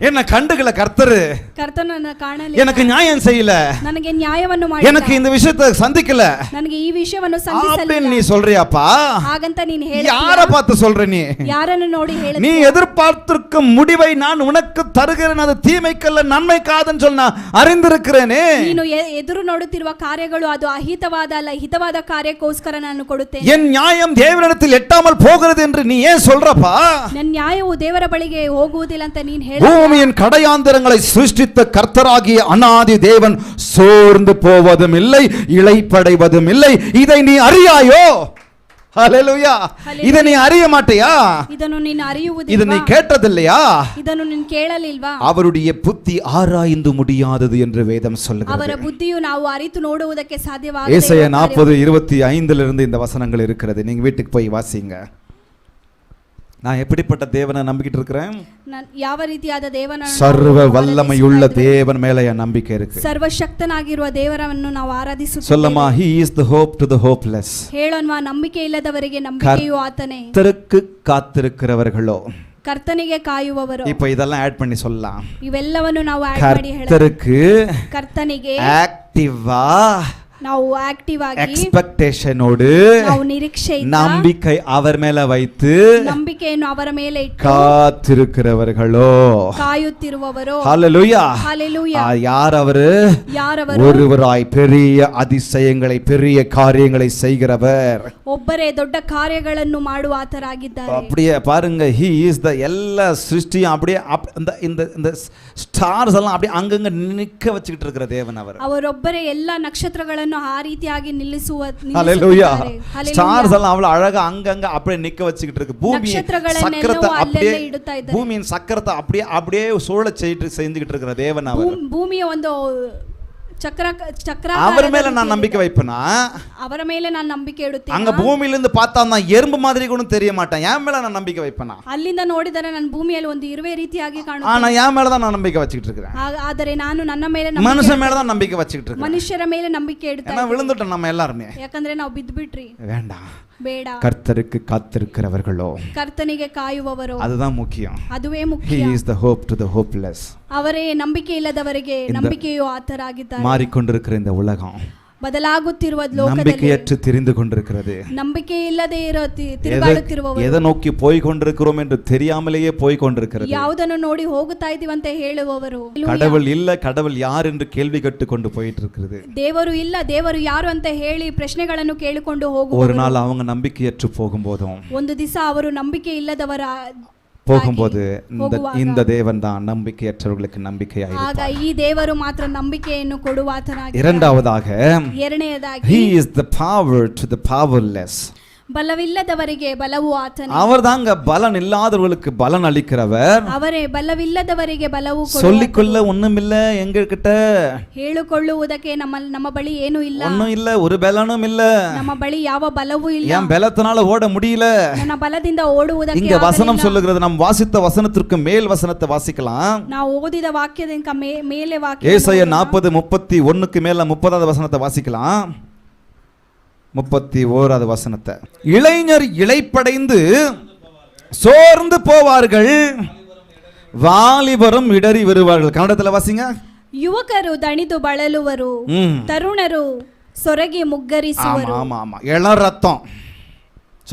என்ன கண்டுகல கர்த்தர். ಕರ್ತನು ನನ್ನ ಕಾಣಲಿಲ್ಲ. எனக்கு நியாயம் செய்யல. ನನಗೆ ನ್ಯಾಯವನ್ನು ಮಾಡಿಲ್ಲ. எனக்கு இந்த விஷயத்தை சந்திக்கல. ನನಗೆ ಈ ವಿಷಯವನ್ನು அப்படின்னு ಸಂಧಿಸಲಿಲ್ಲ. நீ சொல்றியாப்பா? ಹಾಗಂತ ನೀನು ಹೇಳಿ, யாரை பார்த்து சொல்ற நீ? ಯಾರನ್ನು ನೋಡಿ ಹೇಳಿ? நீ எதிர்பார்த்திருக்கும் முடிவை நான் உனக்கு தருகிறேன், அது தீமைக்கல்ல நன்மைக்காதன்னு சொன்ன அறிந்திருக்கிறேனே. ನೀನು ಎದುರು ನೋಡುತ್ತಿರುವ ಕಾರ್ಯಗಳು ಅದು ಅಹಿತವಾದ ಅಲ್ಲ, ಹಿತವಾದ ಕಾರ್ಯಕ್ಕೋಸ್ಕರ ನಾನು ಕೊಡುತ್ತೇನೆ. என் நியாயம் தேவனிடத்தில் எட்டாமல் போகிறது என்று நீ ஏன் சொல்றப்பா? ನನ್ನ ನ್ಯಾಯವು ದೇವರ ಬಳಿಗೆ ಹೋಗುವುದಿಲ್ಲ ಅಂತ ನೀನು ಹೇಳಿ. பூமியின் கடையாந்தரங்களை சிருஷ்டித்த கர்த்தராகிய அநாதி தேவன் சோர்ந்து போவதும் இல்லை, இளைப்படைவதும் இல்லை. இதை நீ அறியாயோ? ஹalleluya. இதை நீ அறிய மாட்டியா? ಇದನ್ನು ನೀನು ಅರಿಯುವುದಿಲ್ಲ. இதை நீ கேட்டதில்லையா? ಇದನ್ನು ನೀನು ಕೇಳಲಿಲ್ವಾ? அவருடைய புத்தி ஆராய்ந்து முடியாதது என்று வேதம் சொல்லுகிறது. ಅವರ ಬುದ್ಧಿಯು ನಾವು ಅರಿತು ನೋಡುವುದಕ್ಕೆ ಸಾಧ್ಯವಾಗದೆ. ஏசாயா 40:25 இருந்து இந்த வசனங்கள் இருக்கிறது. நீங்க வீட்டுக்கு போய் வாசிங்க. நான் எப்படிப்பட்ட தேவனை நம்பிக்கிட்டு இருக்கிறேன்? ಯಾವ ರೀತಿಯಾದ ದೇವನನ್ನು? ಸರ್ವ ವಲ್ಲமையுள்ள தேவன் மேல என் நம்பிக்கை இருக்கு. ಸರ್ವಶಕ್ತನಾಗಿರುವ ದೇವರನ್ನು ನಾವು ಆರಾಧಿಸುತ್ತೇವೆ. சொல்லமா, he is the hope to the hopeless. ಹೇಳೋಣ, ನಂಬಿಕೆ ಇಲ್ಲದವರಿಗೆ ನಂಬಿಕೆಯು ಆತನೇ. கர்த்தருக்கு காத்திருக்கிறவர்களோ. ಕರ್ತನಿಗೆ ಕಾಯುವವರು. இப்போ இதெல்லாம் ஆட் பண்ணி சொல்லலாம். ಇವೆಲ್ಲವನ್ನು ನಾವು ಆಡ್ ಮಾಡಿ ಹೇಳೋಣ. கர்த்தருக்கு, ಕರ್ತನಿಗೆ ஆக்டிவா, ನಾವು ಆಕ್ಟಿವ್ ಆಗಿ, ಎಕ್ಸ್ಪೆಕ್ಟೇಷನ್ ನಾವು ನಿರೀಕ್ಷೆಯಿಂದ, நம்பிக்கை அவர் மேல வைத்து, ನಂಬಿಕೆಯನ್ನು ಅವರ ಮೇಲೆ ಇಟ್ಟು காத்திருக்கிறவர்களோ, ಕಾಯುತ್ತಿರುವವರು. ஹalleluya. ஹalleluya. யார் அவரு? யாரವರು? ஒருவராய் பெரிய அதிசயங்களை, பெரிய காரியங்களை செய்கிறவர். ಒಬ್ಬರೇ ದೊಡ್ಡ ಕಾರ್ಯಗಳನ್ನು ಮಾಡುವ ಆತರಾಗಿದ್ದಾರೆ. அப்படியே பாருங்க, he is the எல்லா சிருஷ்டியும் அப்படியே இந்த ஸ்டார்ஸ் எல்லாம் அப்படியே அங்கங்க நிக்க வச்சிட்டு இருக்கிற தேவன் அவர். ಅವರೊಬ್ಬರೇ ಎಲ್ಲ ನಕ್ಷತ್ರಗಳನ್ನು ಆ ರೀತಿಯಾಗಿ ನಿಲ್ಲಿಸುವ. ஹalleluya. ஸ்டார்ஸ் எல்லாம் அவ்வளவு அழகா அங்கங்க அப்படியே நிக்க வச்சிட்டு இருக்கு. பூமி சக்கரத்தை அப்படியே, பூமியின் சக்கரத்தை அப்படியே அப்படியே சூழ செஞ்சுக்கிட்டு இருக்கிற தேவன் அவர். ಭೂಮಿಯ ಒಂದು ಚಕ್ರ அவர் மேல நான் நம்பிக்கை வைப்பேனா? ಅವರ ಮೇಲೆ ನಾನು ನಂಬಿಕೆ ಇಡುತ್ತೇನೆ. அங்க பூமியில இருந்து பார்த்தா நான் எறும்பு மாதிரி கூட தெரிய மாட்டேன். என் மேல நான் நம்பிக்கை வைப்பேனா? ಅಲ್ಲಿಂದ ನೋಡಿದರೆ ನಾನು ಭೂಮಿಯಲ್ಲಿ ಒಂದು ಇರುವೆ ರೀತಿಯಾಗಿ ಕಾಣುತ್ತೇನೆ. ஆனா என் மேல தான் நான் நம்பிக்கை வச்சிட்டு இருக்கேன். ಆದರೆ ನಾನು ನನ್ನ ಮೇಲೆ மனுஷன் மேல தான் நம்பிக்கை வச்சிட்டு இருக்கேன். ಮನುಷ್ಯರ ಮೇಲೆ ನಂಬಿಕೆ ಇಡ್ತಾ ஏன்னா விழுந்துட்டோம் நம்ம எல்லாருமே. ಯಾಕಂದ್ರೆ ನಾವು ಬಿದ್ದುಬಿಟ್ರಿ. வேண்டாம். ಬೇಡ. கர்த்தருக்கு காத்திருக்கிறவர்களோ, ಕರ್ತನಿಗೆ ಕಾಯುವವರು, அதுதான் முக்கியம். ಅದುವೇ ಮುಖ್ಯ. He is the hope to the hopeless. ಅವರೇ ನಂಬಿಕೆ ಇಲ್ಲದವರಿಗೆ ನಂಬಿಕೆಯು ಆತರಾಗಿದ್ದಾರೆ. மாறிக்கொண்டிருக்கிற இந்த உலகம், ಬದಲಾಗುತ್ತಿರುವ ಲೋಕದಲ್ಲಿ நம்பிக்கையற்று திரிந்து கொண்டிருக்கிறது. ನಂಬಿಕೆ ಇಲ್ಲದೆ ಇರೋ ತಿರುಗಾಡುತ್ತಿರುವವರು, எதை நோக்கி போய் கொண்டிருக்கிறோம் என்று தெரியாமலேயே போய் கொண்டிருக்கிறது. ಯಾವುದನ್ನು ನೋಡಿ ಹೋಗುತ್ತಾ ಇದೀವಿ ಅಂತ ಹೇಳುವವರು, கடவுள் இல்ல, கடவுள் யார் என்று கேள்வி கேட்டு கொண்டு போயிட்டு இருக்கிறது. ದೇವರು ಇಲ್ಲ, ದೇವರು ಯಾರು ಅಂತ ಹೇಳಿ ಪ್ರಶ್ನೆಗಳನ್ನು ಕೇಳಿಕೊಂಡು ಹೋಗುವವರು. ஒரு நாள் அவங்க நம்பிக்கையற்று போகும்போதும், ಒಂದು ದಿವಸ ಅವರು ನಂಬಿಕೆ ಇಲ್ಲದವರ போகும்போது இந்த தேவன் தான் நம்பிக்கையற்றவர்களுக்கு நம்பிக்கையாயிருப்பார். ಆಗ ಈ ದೇವರು ಮಾತ್ರ ನಂಬಿಕೆಯನ್ನು ಕೊಡುವಾತನಾಗಿದ್ದಾನೆ. இரண்டாவதாக he is the power to the powerless. ಬಲವಿಲ್ಲದವರಿಗೆ ಬಲವು ಆತನೇ. அவர் தாங்க பலன் இல்லாதவர்களுக்கு பலன் அளிக்கிறவர். ಅವರೇ ಬಲವಿಲ್ಲದವರಿಗೆ ಬಲವು ಕೊಡುವವರು. சொல்லிக்கொள்ள ஒண்ணுமில்ல எங்ககிட்ட, ಹೇಳಿಕೊಳ್ಳುವುದಕ್ಕೆ ನಮ್ಮ ಬಳಿ ಏನೂ ಇಲ್ಲ, ஒண்ணும் இல்ல, ஒரு பலனும் இல்ல, ನಮ್ಮ ಬಳಿ ಯಾವ ಬಲವೂ ಇಲ್ಲ, என் பலத்தினால ஓட முடியல. ನನ್ನ ಬಲದಿಂದ ಓಡುವುದಕ್ಕೆ இங்க வசனம் சொல்லுகிறது, நாம் வாசித்த வசனத்திற்கு மேல் வசனத்தை வாசிக்கலாம். ನಾವು ಓದಿದ ವಾಕ್ಯದಿಂದ ಮೇಲೆ ವಾಕ್ಯ, ஏசாயா 40:31க்கு மேல 30வது வசனத்தை வாசிக்கலாம். 31வது வசனத்தை, இளைஞர் இளைப்படைந்து சோர்ந்து போவார்கள், வாலிபரும் இடறி வருவார்கள். கன்னடத்துல வாசிங்க. ಯುವಕರು ದಣಿದು ಬಳಲುವರು, ತರುಣರು ಸೊರಗಿ ಮುಗ್ಗರಿಸುವರು. ஆமா ஆமா, இளம் ரத்தம்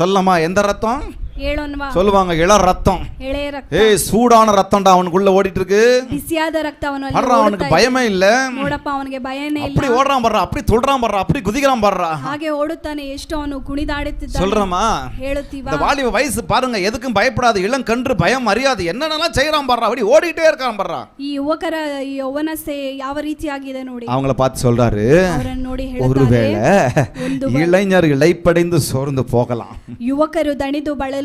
சொல்லமா? எந்த ரத்தம் ಹೇಳೋಣವಾ? சொல்லுவாங்க, இளம் ரத்தம். ಎಳೆಯ ರಕ್ತ. ஏய், சூடான ரத்தம்டா அவனுக்குள்ள ஓடிட்டு இருக்கு. ಬಿಸಿಯಾದ ರಕ್ತವನ್ನು அவனுக்கு பயமே இல்ல. ನೋಡಪ್ಪ, ಅವನಿಗೆ ಭಯನೇ ಇಲ್ಲ. அப்படி ஓடுறான் பாரு, அப்படி துள்றான் பாரு, அப்படி குதிக்கிறான் பாரு. ಹಾಗೆ ಓಡುತ್ತಾನೆ, ಎಷ್ಟು ಅವನು ಕುಣಿದಾಡುತ್ತಿದ್ದಾನೆ. சொல்றமா? ಹೇಳುತ್ತೀವಾ? இந்த வாலிப வயசு பாருங்க, எதுக்கும் பயப்படாது, இளம் கன்று பயம் அறியாது, என்னென்னலாம் செய்யறான் பாரு, அப்படி ஓடிட்டே இருக்கான் பாரு. ಈ ಯುವಕರ ಯೌವನಸ್ಥೆ ಯಾವ ರೀತಿಯಾಗಿದೆ ನೋಡಿ. அவங்கள பார்த்து சொல்றாரு, ಅವರನ್ನು ನೋಡಿ ಹೇಳ್ತಾರೆ, ஒருவேளை இளைஞர் இளைப்படைந்து சோர்ந்து போகலாம், ಯುವಕರು ದಣಿದು ಬಳಲುವರು,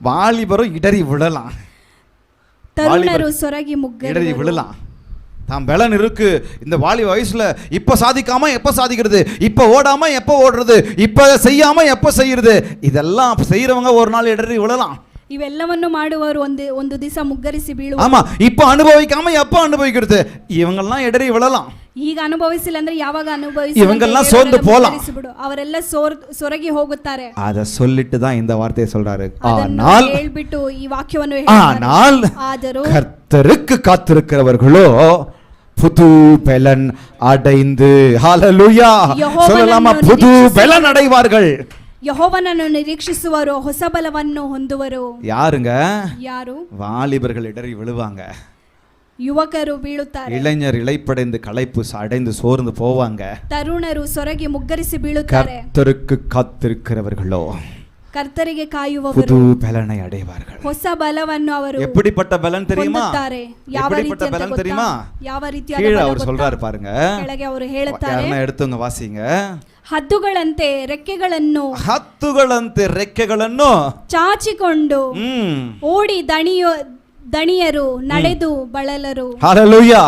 வாலிபரும் இடறி விழலாம், ತರುಣರು ಸೊರಗಿ ಮುಗ್ಗರಿಸುವರು, இடறி விழலாம். தான் பலன் இருக்கு, இந்த வாலிப வயசுல இப்ப சாதிக்காம எப்ப சாதிக்கிறது, இப்ப ஓடாம எப்ப ஓடுறது, இப்ப செய்யாம எப்ப செய்யறது, இதெல்லாம் செய்யறவங்க ஒரு நாள் இடறி விழலாம். ಇವೆಲ್ಲವನ್ನು ಮಾಡುವವರು ಒಂದು ದಿವಸ ಮುಗ್ಗರಿಸಿ ಬೀಳುವರು. ஆமா, இப்ப அனுபவிக்காம எப்ப அனுபவிக்கிறது, இவங்கெல்லாம் இடறி விழலாம். ಈಗ ಅನುಭವಿಸಿಲ್ಲ ಅಂದ್ರೆ ಯಾವಾಗ ಅನುಭವಿಸಿ, இவங்கெல்லாம் சோர்ந்து போலாம், ಅವರೆಲ್ಲ ಸೊರಗಿ ಹೋಗುತ್ತಾರೆ. அத சொல்லிட்டு தான் இந்த வார்த்தையை சொல்றாரு. ஆனால் ಹೇಳ್ಬಿಟ್ಟು ಈ ವಾಕ್ಯವನ್ನು ஆனால் ಆದರೂ கர்த்தருக்கு காத்திருக்கிறவர்களோ புது பலன் அடைந்து, ஹalleluya சொல்லலாமா, புது பலன் அடைவார்கள். ಯೆಹೋವನನ್ನು ನಿರೀಕ್ಷಿಸುವರು ಹೊಸ ಬಲವನ್ನು ಹೊಂದುವರು. யாருங்க? ಯಾರು? வாலிபர்கள் இடறி விழுவாங்க, ಯುವಕರು ಬೀಳುತ್ತಾರೆ, இளைஞர் இளைப்படைந்து களைப்பு அடைந்து சோர்ந்து போவாங்க, ತರುಣರು ಸೊರಗಿ ಮುಗ್ಗರಿಸಿ ಬೀಳುತ್ತಾರೆ. கர்த்தருக்கு காத்திருக்கிறவர்களோ ಕರ್ತರಿಗೆ ಕಾಯುವವರು புது பலனை அடைவார்கள். ಹೊಸ ಬಲವನ್ನು ಅವರು எப்படிப்பட்ட பலன் தெரியுமா? எப்படிப்பட்ட பலன் தெரியுமா? ಯಾವ ರೀತಿಯಾದ கீழ ಬಲ அவர் சொல்றாரு பாருங்க, ಕೆಳಗೆ ಅವರು ಹೇಳುತ್ತಾರೆ, யாரನ್ನ எடுத்துங்க வாசிங்க. ಹದ್ದುಗಳಂತೆ ರೆಕ್ಕೆಗಳನ್ನು ಚಾಚಿಕೊಂಡು ಓಡಿ ದಣಿಯರು ನಡೆದು ಬಳಲರು. ஹalleluya.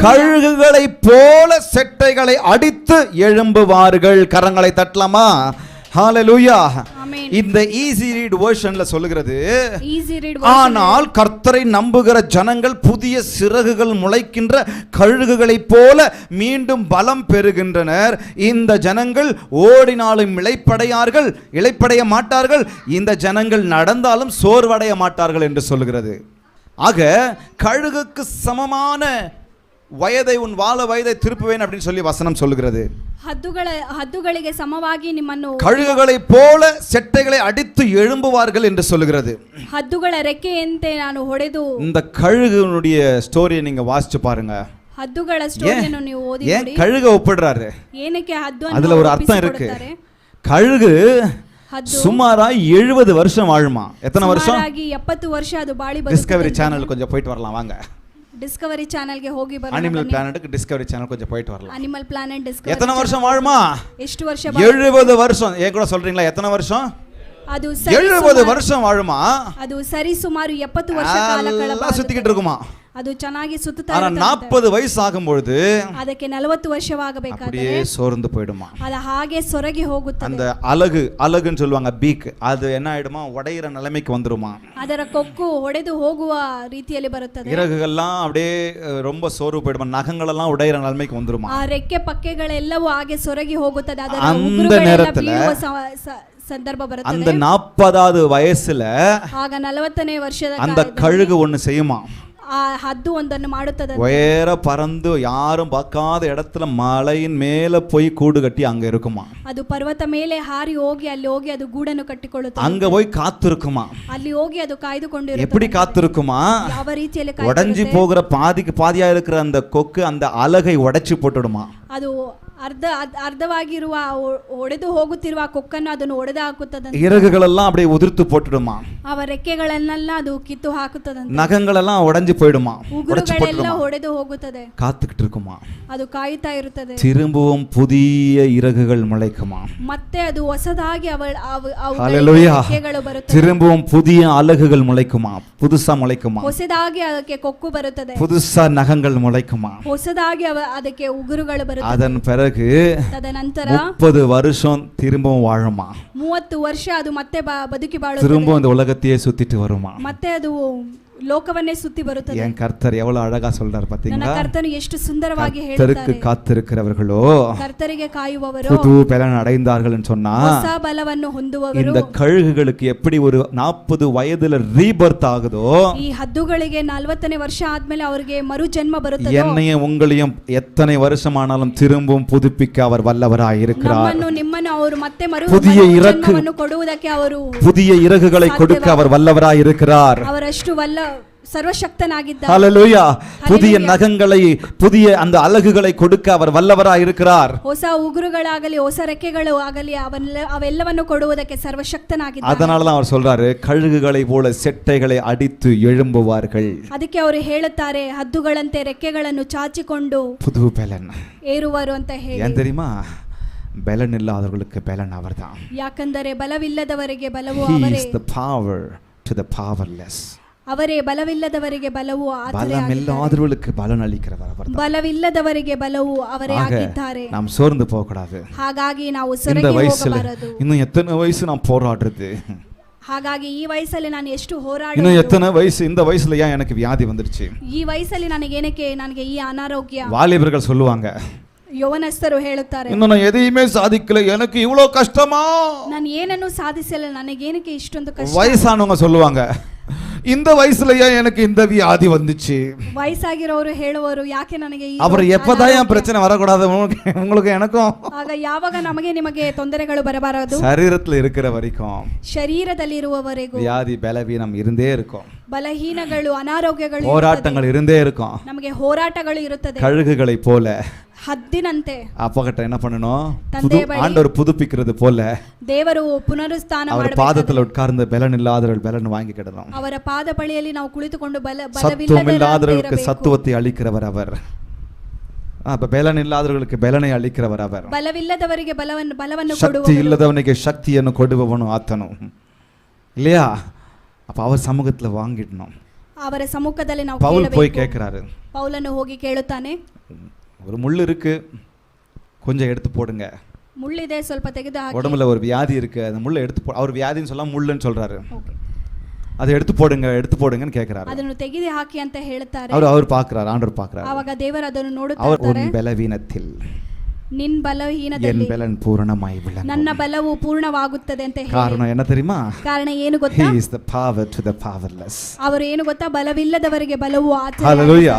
கழுகுகளைப் போல செட்டைகளை அடித்து எழும்புவார்கள். கரங்களை தட்டலாமா? ஹalleluya. இந்த ஈஸி ரீட் வெர்ஷன்ல சொல்லுகிறது, ஆனால் கர்த்தரை நம்புகிற ஜனங்கள் புதிய சிறகுகள் முளைக்கின்ற கழுகுகளைப் போல மீண்டும் பலம் பெறுகின்றனர். இந்த ஜனங்கள் ஓடினாலும் இளைப்படைய மாட்டார்கள், இந்த ஜனங்கள் நடந்தாலும் சோர்வடைய மாட்டார்கள் என்று சொல்லுகிறது. ஆக கழுகுக்கு சமமான வயதை உன் வாழ வயதை திருப்புவேன் அப்படின்னு சொல்லி வசனம் சொல்லுகிறது. ಹದ್ದುಗಳಿಗೆ ಸಮವಾಗಿ ನಿಮ್ಮನ್ನು, கழுகுகளை போல செட்டைகளை அடித்து எழும்புவார்கள் என்று சொல்லுகிறது. ಹದ್ದುಗಳ ರೆಕ್ಕೆಯಂತೆ ನಾನು ಹೊಡೆದು. இந்த கழுகுனுடைய ஸ்டோரியை நீங்க வாசிச்சு பாருங்க. ಹದ್ದುಗಳ ಸ್ಟೋರಿಯನ್ನು ನೀವು ಓದಿ ನೋಡಿ. ஏன் கழுகு ஒப்பிடுறாரு? ಏನಕ್ಕೆ ಹದ್ದು? அதுல ஒரு அர்த்தம் இருக்கு. கழுகு சுமாரா 70 வருஷம் வாழுமா. எத்தனை வருஷம்? 70 ವರ್ಷ ಅದು ಬಾಳಿ ಬದುಕುತ್ತೆ. டிஸ்கவரி சேனல் கொஞ்சம் போயிட்டு வரலாம் வாங்க. டிஸ்கவரி சேனல்ಗೆ ಹೋಗಿ ಬರೋಣ. அனிமல் பிளானட்க்கு டிஸ்கவரி சேனல் கொஞ்சம் போயிட்டு வரலாம். Animal planet Discovery. எத்தனை வருஷம் வாழுமா? ಎಷ್ಟು ವರ್ಷ? 70 வருஷம். ஏன் கூட சொல்றீங்களா எத்தனை வருஷம்? ಅದು 70 வருஷம் வாழுமா. ಅದು ಸರಿ ಸುಮಾರು 70 ವರ್ಷ ಕಾಲ ಕಳೆದ ಸುತ್ತಿக்கிட்டு இருக்குமா. ಅದು ಚೆನ್ನಾಗಿ ಸುತ್ತುತ್ತಾ ஆனா ಇರುತ್ತಂತೆ. 40 ವಯಸ್ಸು ಆಗುம்பொழுது ಅದಕ್ಕೆ 40 ವರ್ಷವಾಗಬೇಕಾದರೆ அப்படியே சோர்ந்து போயிடுமா. ಅದು ಹಾಗೆ ಸೊರಗಿ ಹೋಗುತ್ತದೆ. அந்த அலகுன்னு சொல்லுவாங்க, பீக், அது என்ன ஆயிடுமா, உடையிற நிலைமைக்கு வந்துருமா. ಅದರ ಕೊಕ್ಕು ಒಡೆದು ಹೋಗುವ ರೀತಿಯಲ್ಲಿ ಬರುತ್ತದೆ. இறகுகள்லாம் அப்படியே ரொம்ப சோர்வு போயிடுமா, நகங்களெல்லாம் உடையிற நிலைமைக்கு வந்துருமா. ಆ ರೆಕ್ಕೆ ಪಕ್ಕೆಗಳೆಲ್ಲವೂ ಹಾಗೆ ಸೊರಗಿ ಹೋಗುತ್ತದೆ. ಅದರ அந்த ಉಗುರುಗಳೆಲ್ಲ நேரத்துல ಬೀಳುವ ಸಂದರ್ಭ அந்த ಬರುತ್ತದೆ. 40வது வயசுல ಆಗ 40ನೇ ವರ್ಷದ அந்த கழுகு ஒண்ணு செய்யுமா. ಆ ಹದ್ದು ಒಂದನ್ನು ಮಾಡುತ್ತದೆ. உயர பறந்து யாரும் பார்க்காத இடத்துல மலையின் மேல போய் கூடு கட்டி அங்க இருக்குமா. ಅದು ಪರ್ವತ ಮೇಲೆ ಹಾರಿ ಹೋಗಿ ಅಲ್ಲಿ ಹೋಗಿ ಅದು ಗೂಡನ್ನು ಕಟ್ಟಿಕೊಳ್ಳುತ್ತದೆ. அங்க போய் காத்திருக்குமா. ಅಲ್ಲಿ ಹೋಗಿ ಅದು ಕಾಯ್ದುಕೊಂಡಿರುತ್ತದೆ. எப்படி காத்திருக்குமா, ಯಾವ ರೀತಿಯಲ್ಲಿ உடைஞ்சு போகிற பாதிக்கு பாதியா இருக்கிற அந்த கொக்கு அந்த அலகை உடைச்சு போட்டுடுமா. ಅದು ಅರ್ಧವಾಗಿರುವ ಒಡೆದು ಹೋಗುತ್ತಿರುವ ಕೊಕ್ಕನ್ನು ಅದನ್ನು ಒಡೆದು ಹಾಕುತ್ತದೆ. இறகுகளெல்லாம் அப்படியே உதிர்த்து போட்டுடுமா. ಅವ ರೆಕ್ಕೆಗಳನ್ನೆಲ್ಲ ಅದು ಕಿತ್ತು ಹಾಕುತ್ತದೆ. நகங்களெல்லாம் உடைஞ்சு போயிடுமா, உடைச்சு ಉಗುರುಗಳೆಲ್ಲ போட்டுடுமா. ಒಡೆದು ಹೋಗುತ್ತದೆ. காத்துக்கிட்டு இருக்குமா. ಅದು ಕಾಯುತ್ತಾ ಇರುತ್ತದೆ. திரும்பவும் புதிய இறகுகள் முளைக்குமா. ಮತ್ತೆ ಅದು ಹೊಸದಾಗಿ ஹல்லேலூயா. ರೆಕ್ಕೆಗಳು ಬರುತ್ತವೆ. திரும்பவும் புதிய அலகுகள் முளைக்குமா, புதுசா முளைக்குமா. ಹೊಸದಾಗಿ ಅದಕ್ಕೆ ಕೊಕ್ಕು ಬರುತ್ತದೆ. புதுசா நகங்கள் முளைக்குமா. ಹೊಸದಾಗಿ ಅದಕ್ಕೆ ಉಗುರುಗಳು ಬರುತ್ತವೆ. அதன் பிறகு ತದನಂತರ 30 வருஷம் திரும்பவும் வாழுமா. 30 ವರ್ಷ ಅದು ಮತ್ತೆ ಬದುಕಿ ಬಾಳುತ್ತದೆ. திரும்பவும் இந்த உலகத்தையே சுத்திட்டு வருமா. ಮತ್ತೆ ಅದು ಲೋಕವನ್ನೇ ಸುತ್ತಿ ಬರುತ್ತದೆ. என் கர்த்தர் எவ்வளவு அழகா சொல்றார் ನನ್ನ பாத்தீங்களா. ಕರ್ತನು ಎಷ್ಟು ಸುಂದರವಾಗಿ கர்த்தருக்கு ಹೇಳುತ್ತಾರೆ. காத்திருக்கிறவர்களோ ಕರ್ತರಿಗೆ ಕಾಯುವವರು புது பலன் அடைந்தார்கள் சொன்னா, ಹೊಸ ಬಲವನ್ನು ಹೊಂದುವವರು. இந்த கழுகுகளுக்கு எப்படி ஒரு 40 வயதுல ரீபர்த் ஆகுதோ, ಈ ಹದ್ದುಗಳಿಗೆ 40ನೇ ವರ್ಷ ಆದ್ಮೇಲೆ ಅವರಿಗೆ ಮರು ಜನ್ಮ ಬರುತ್ತದೆ. என்னையும் உங்களையும் எத்தனை வருஷமானாலும் திரும்பவும் புதுப்பிக்க அவர் வல்லவராய் இருக்கிறார். ನಮ್ಮನ್ನು ನಿಮ್ಮನ್ನು ಅವರು ಮತ್ತೆ ಮರು புதிய ಜನ್ಮವನ್ನು ಕೊಡುವುದಕ್ಕೆ ಅವರು புதிய இறகுகளை கொடுக்க அவர் வல்லவராய் இருக்கிறார். ಅವರಷ್ಟು ಸರ್ವಶಕ್ತನಾಗಿದ್ದಾರೆ. ஹல்லேலூயா. புதிய நகங்களை, புதிய அந்த அலகுகளை கொடுக்க அவர் வல்லவராய் இருக்கிறார். ಹೊಸ ಉಗುರುಗಳಾಗಲಿ ಹೊಸ ರೆಕ್ಕೆಗಳು ಆಗಲಿ ಅವೆಲ್ಲವನ್ನು ಕೊಡುವುದಕ್ಕೆ ಸರ್ವಶಕ್ತನಾಗಿದ್ದಾರೆ. அதனால தான் அவர் சொல்றாரு, கழுகுகளை போல செட்டைகளை அடித்து எழும்புவார்கள். ಅದಕ್ಕೆ ಅವರು ಹೇಳುತ್ತಾರೆ, ಹದ್ದುಗಳಂತೆ ರೆಕ್ಕೆಗಳನ್ನು ಚಾಚಿಕೊಂಡು புது பலன் ಏರುವರು ಅಂತ ಹೇಳಿ. ஏன் தெரியுமா, பலன் இல்லாதவர்களுக்கு பலன் அவர்தான். ಯಾಕಂದರೆ ಬಲವಿಲ್ಲದವರಿಗೆ ಬಲವು He ಅವರೇ. is the power to the powerless. ಅವರೇ ಬಲವಿಲ್ಲದವರಿಗೆ ಬಲವು பலமில்லாதவர்களுக்கு பலன் அளிக்கிறவர் அவர்தான். ಬಲವಿಲ್ಲದವರಿಗೆ ಬಲವು ಅವರೇ ಆಗಿದ್ದಾರೆ. நாம் சோர்ந்து போக கூடாது. ಹಾಗಾಗಿ ನಾವು இந்த ಸೊರಗಿ வயசுல ಹೋಗಬಾರದು. இன்னும் எத்தனை வயசு நான் போராடுறது, ಹಾಗಾಗಿ ಈ ವಯಸ್ಸಲ್ಲಿ ನಾನು ಎಷ್ಟು இன்னும் ಹೋರಾಡುವುದು, எத்தனை வயசு, இந்த வயசுல ஏன் எனக்கு வியாதி வந்துருச்சு. ಈ ವಯಸ್ಸಲ್ಲಿ ನನಗೆ ಈ ಅನಾರೋಗ್ಯ. வாலிபர்கள் சொல்லுவாங்க, ಯೌವನಸ್ಥರು ಹೇಳುತ್ತಾರೆ, இன்னும் நான் எதையுமே சாதிக்கல, எனக்கு இவ்வளவு கஷ்டமா. ನಾನು ಏನನ್ನು ಸಾಧಿಸಲ್ಲ, ನನಗೇನಕ್ಕೆ ಇಷ್ಟೊಂದು ಕಷ್ಟ. வயசானவங்க சொல்லுவாங்க, இந்த வயசுலயா எனக்கு இந்த வியாதி வந்துச்சு. ವಯಸ್ಸಾಗಿರೋರು ಹೇಳುವರು, ಯಾಕೆ ನನಗೆ ಈ அப்புறம் எப்பதான் என் பிரச்சனை வரக்கூடாது உங்களுக்கு எனக்கும். ಆಗ ಯಾವಾಗ ನಿಮಗೆ ತೊಂದರೆಗಳು ಬರಬಾರದು. சரீரத்துல இருக்கிற வரைக்கும் ಶರೀರದಲ್ಲಿ ಇರುವವರೆಗೂ வியாதி பலவீனம் இருந்தே இருக்கும். ಬಲಹೀನಗಳು ಅನಾರೋಗ್ಯಗಳು போராட்டங்கள் இருந்தே இருக்கும். ನಮಗೆ ಹೋರಾಟಗಳು ಇರುತ್ತದೆ. கழுகுகளை போல ಹದ್ದಿನಂತೆ அப்பா கிட்ட என்ன பண்ணணும், ತಂದೆಯ ಬಳಿ ஆண்டவர் புதுப்பிக்கிறது போல ದೇವರು ಪುನರುತ್ಥಾನ அவர் ಮಾಡಬೇಕು. பாதத்துல உட்கார்ந்து பலன் இல்லாதவர்கள் பலன் வாங்கிக்கிடணும். ಅವರ ಪಾದ ಬಳಿಯಲ್ಲಿ ನಾವು ಕುಳಿತುಕೊಂಡು சத்துவம் இல்லாதவர்களுக்கு சத்துவத்தை அளிக்கிறவர் அவர். அப்ப பலன் இல்லாதவர்களுக்கு பலனை அளிக்கிறவர் அவர். ಬಲವಿಲ್ಲದವರಿಗೆ ಬಲವನ್ನು சக்தி ಕೊಡುವವರು. இல்லாதவனுக்கு சக்திಯನ್ನು ಕೊಡುವವನು ಆತನು, இல்லையா? அப்ப அவர் சமூகத்துல வாங்கிடணும். ಅವರ ಸಮ್ಮುಖದಲ್ಲಿ ನಾವು பவுல் போய் ಕೇಳಬೇಕು. கேட்கிறாரு, ಪೌಲನು ಹೋಗಿ ಕೇಳುತ್ತಾನೆ, ஒரு முள் இருக்கு, கொஞ்சம் எடுத்து போடுங்க. ಮುಳ್ಳಿದೆ, ಸ್ವಲ್ಪ ತೆಗೆದು ಹಾಕಿ. உடம்புல ஒரு வியாதி இருக்கு, அந்த முள்ளை எடுத்து அவர் வியாதின்னு சொல்ல முள்ளுன்னு சொல்றாரு. Okay. அதை எடுத்து போடுங்கன்னு கேட்கிறாரு. ಅದನ್ನು ತೆಗೆದು ಹಾಕಿ ಅಂತ ಹೇಳುತ್ತಾರೆ. அவர் பார்க்கிறார், ஆண்டவர் பார்க்கிறார். ಆವಾಗ ದೇವರು ಅದನ್ನು அவர் ನೋಡುತ್ತಾರೆ. உன் பலவீனத்தில் ನಿನ್ என் ಬಲಹೀನದಲ್ಲಿ பலன் பூரணமாய் விளங்கும். ನನ್ನ ಬಲವು ಪೂರ್ಣವಾಗುತ್ತದೆ ಅಂತ ಹೇಳಿ. காரணம் என்ன தெரியுமா? ಕಾರಣ ಏನು ಗೊತ್ತಾ? He is the power to the powerless. ಅವರು ಏನು ಗೊತ್ತಾ, ಬಲವಿಲ್ಲದವರಿಗೆ ಬಲವು ಆತನೇ. ஹல்லேலூயா.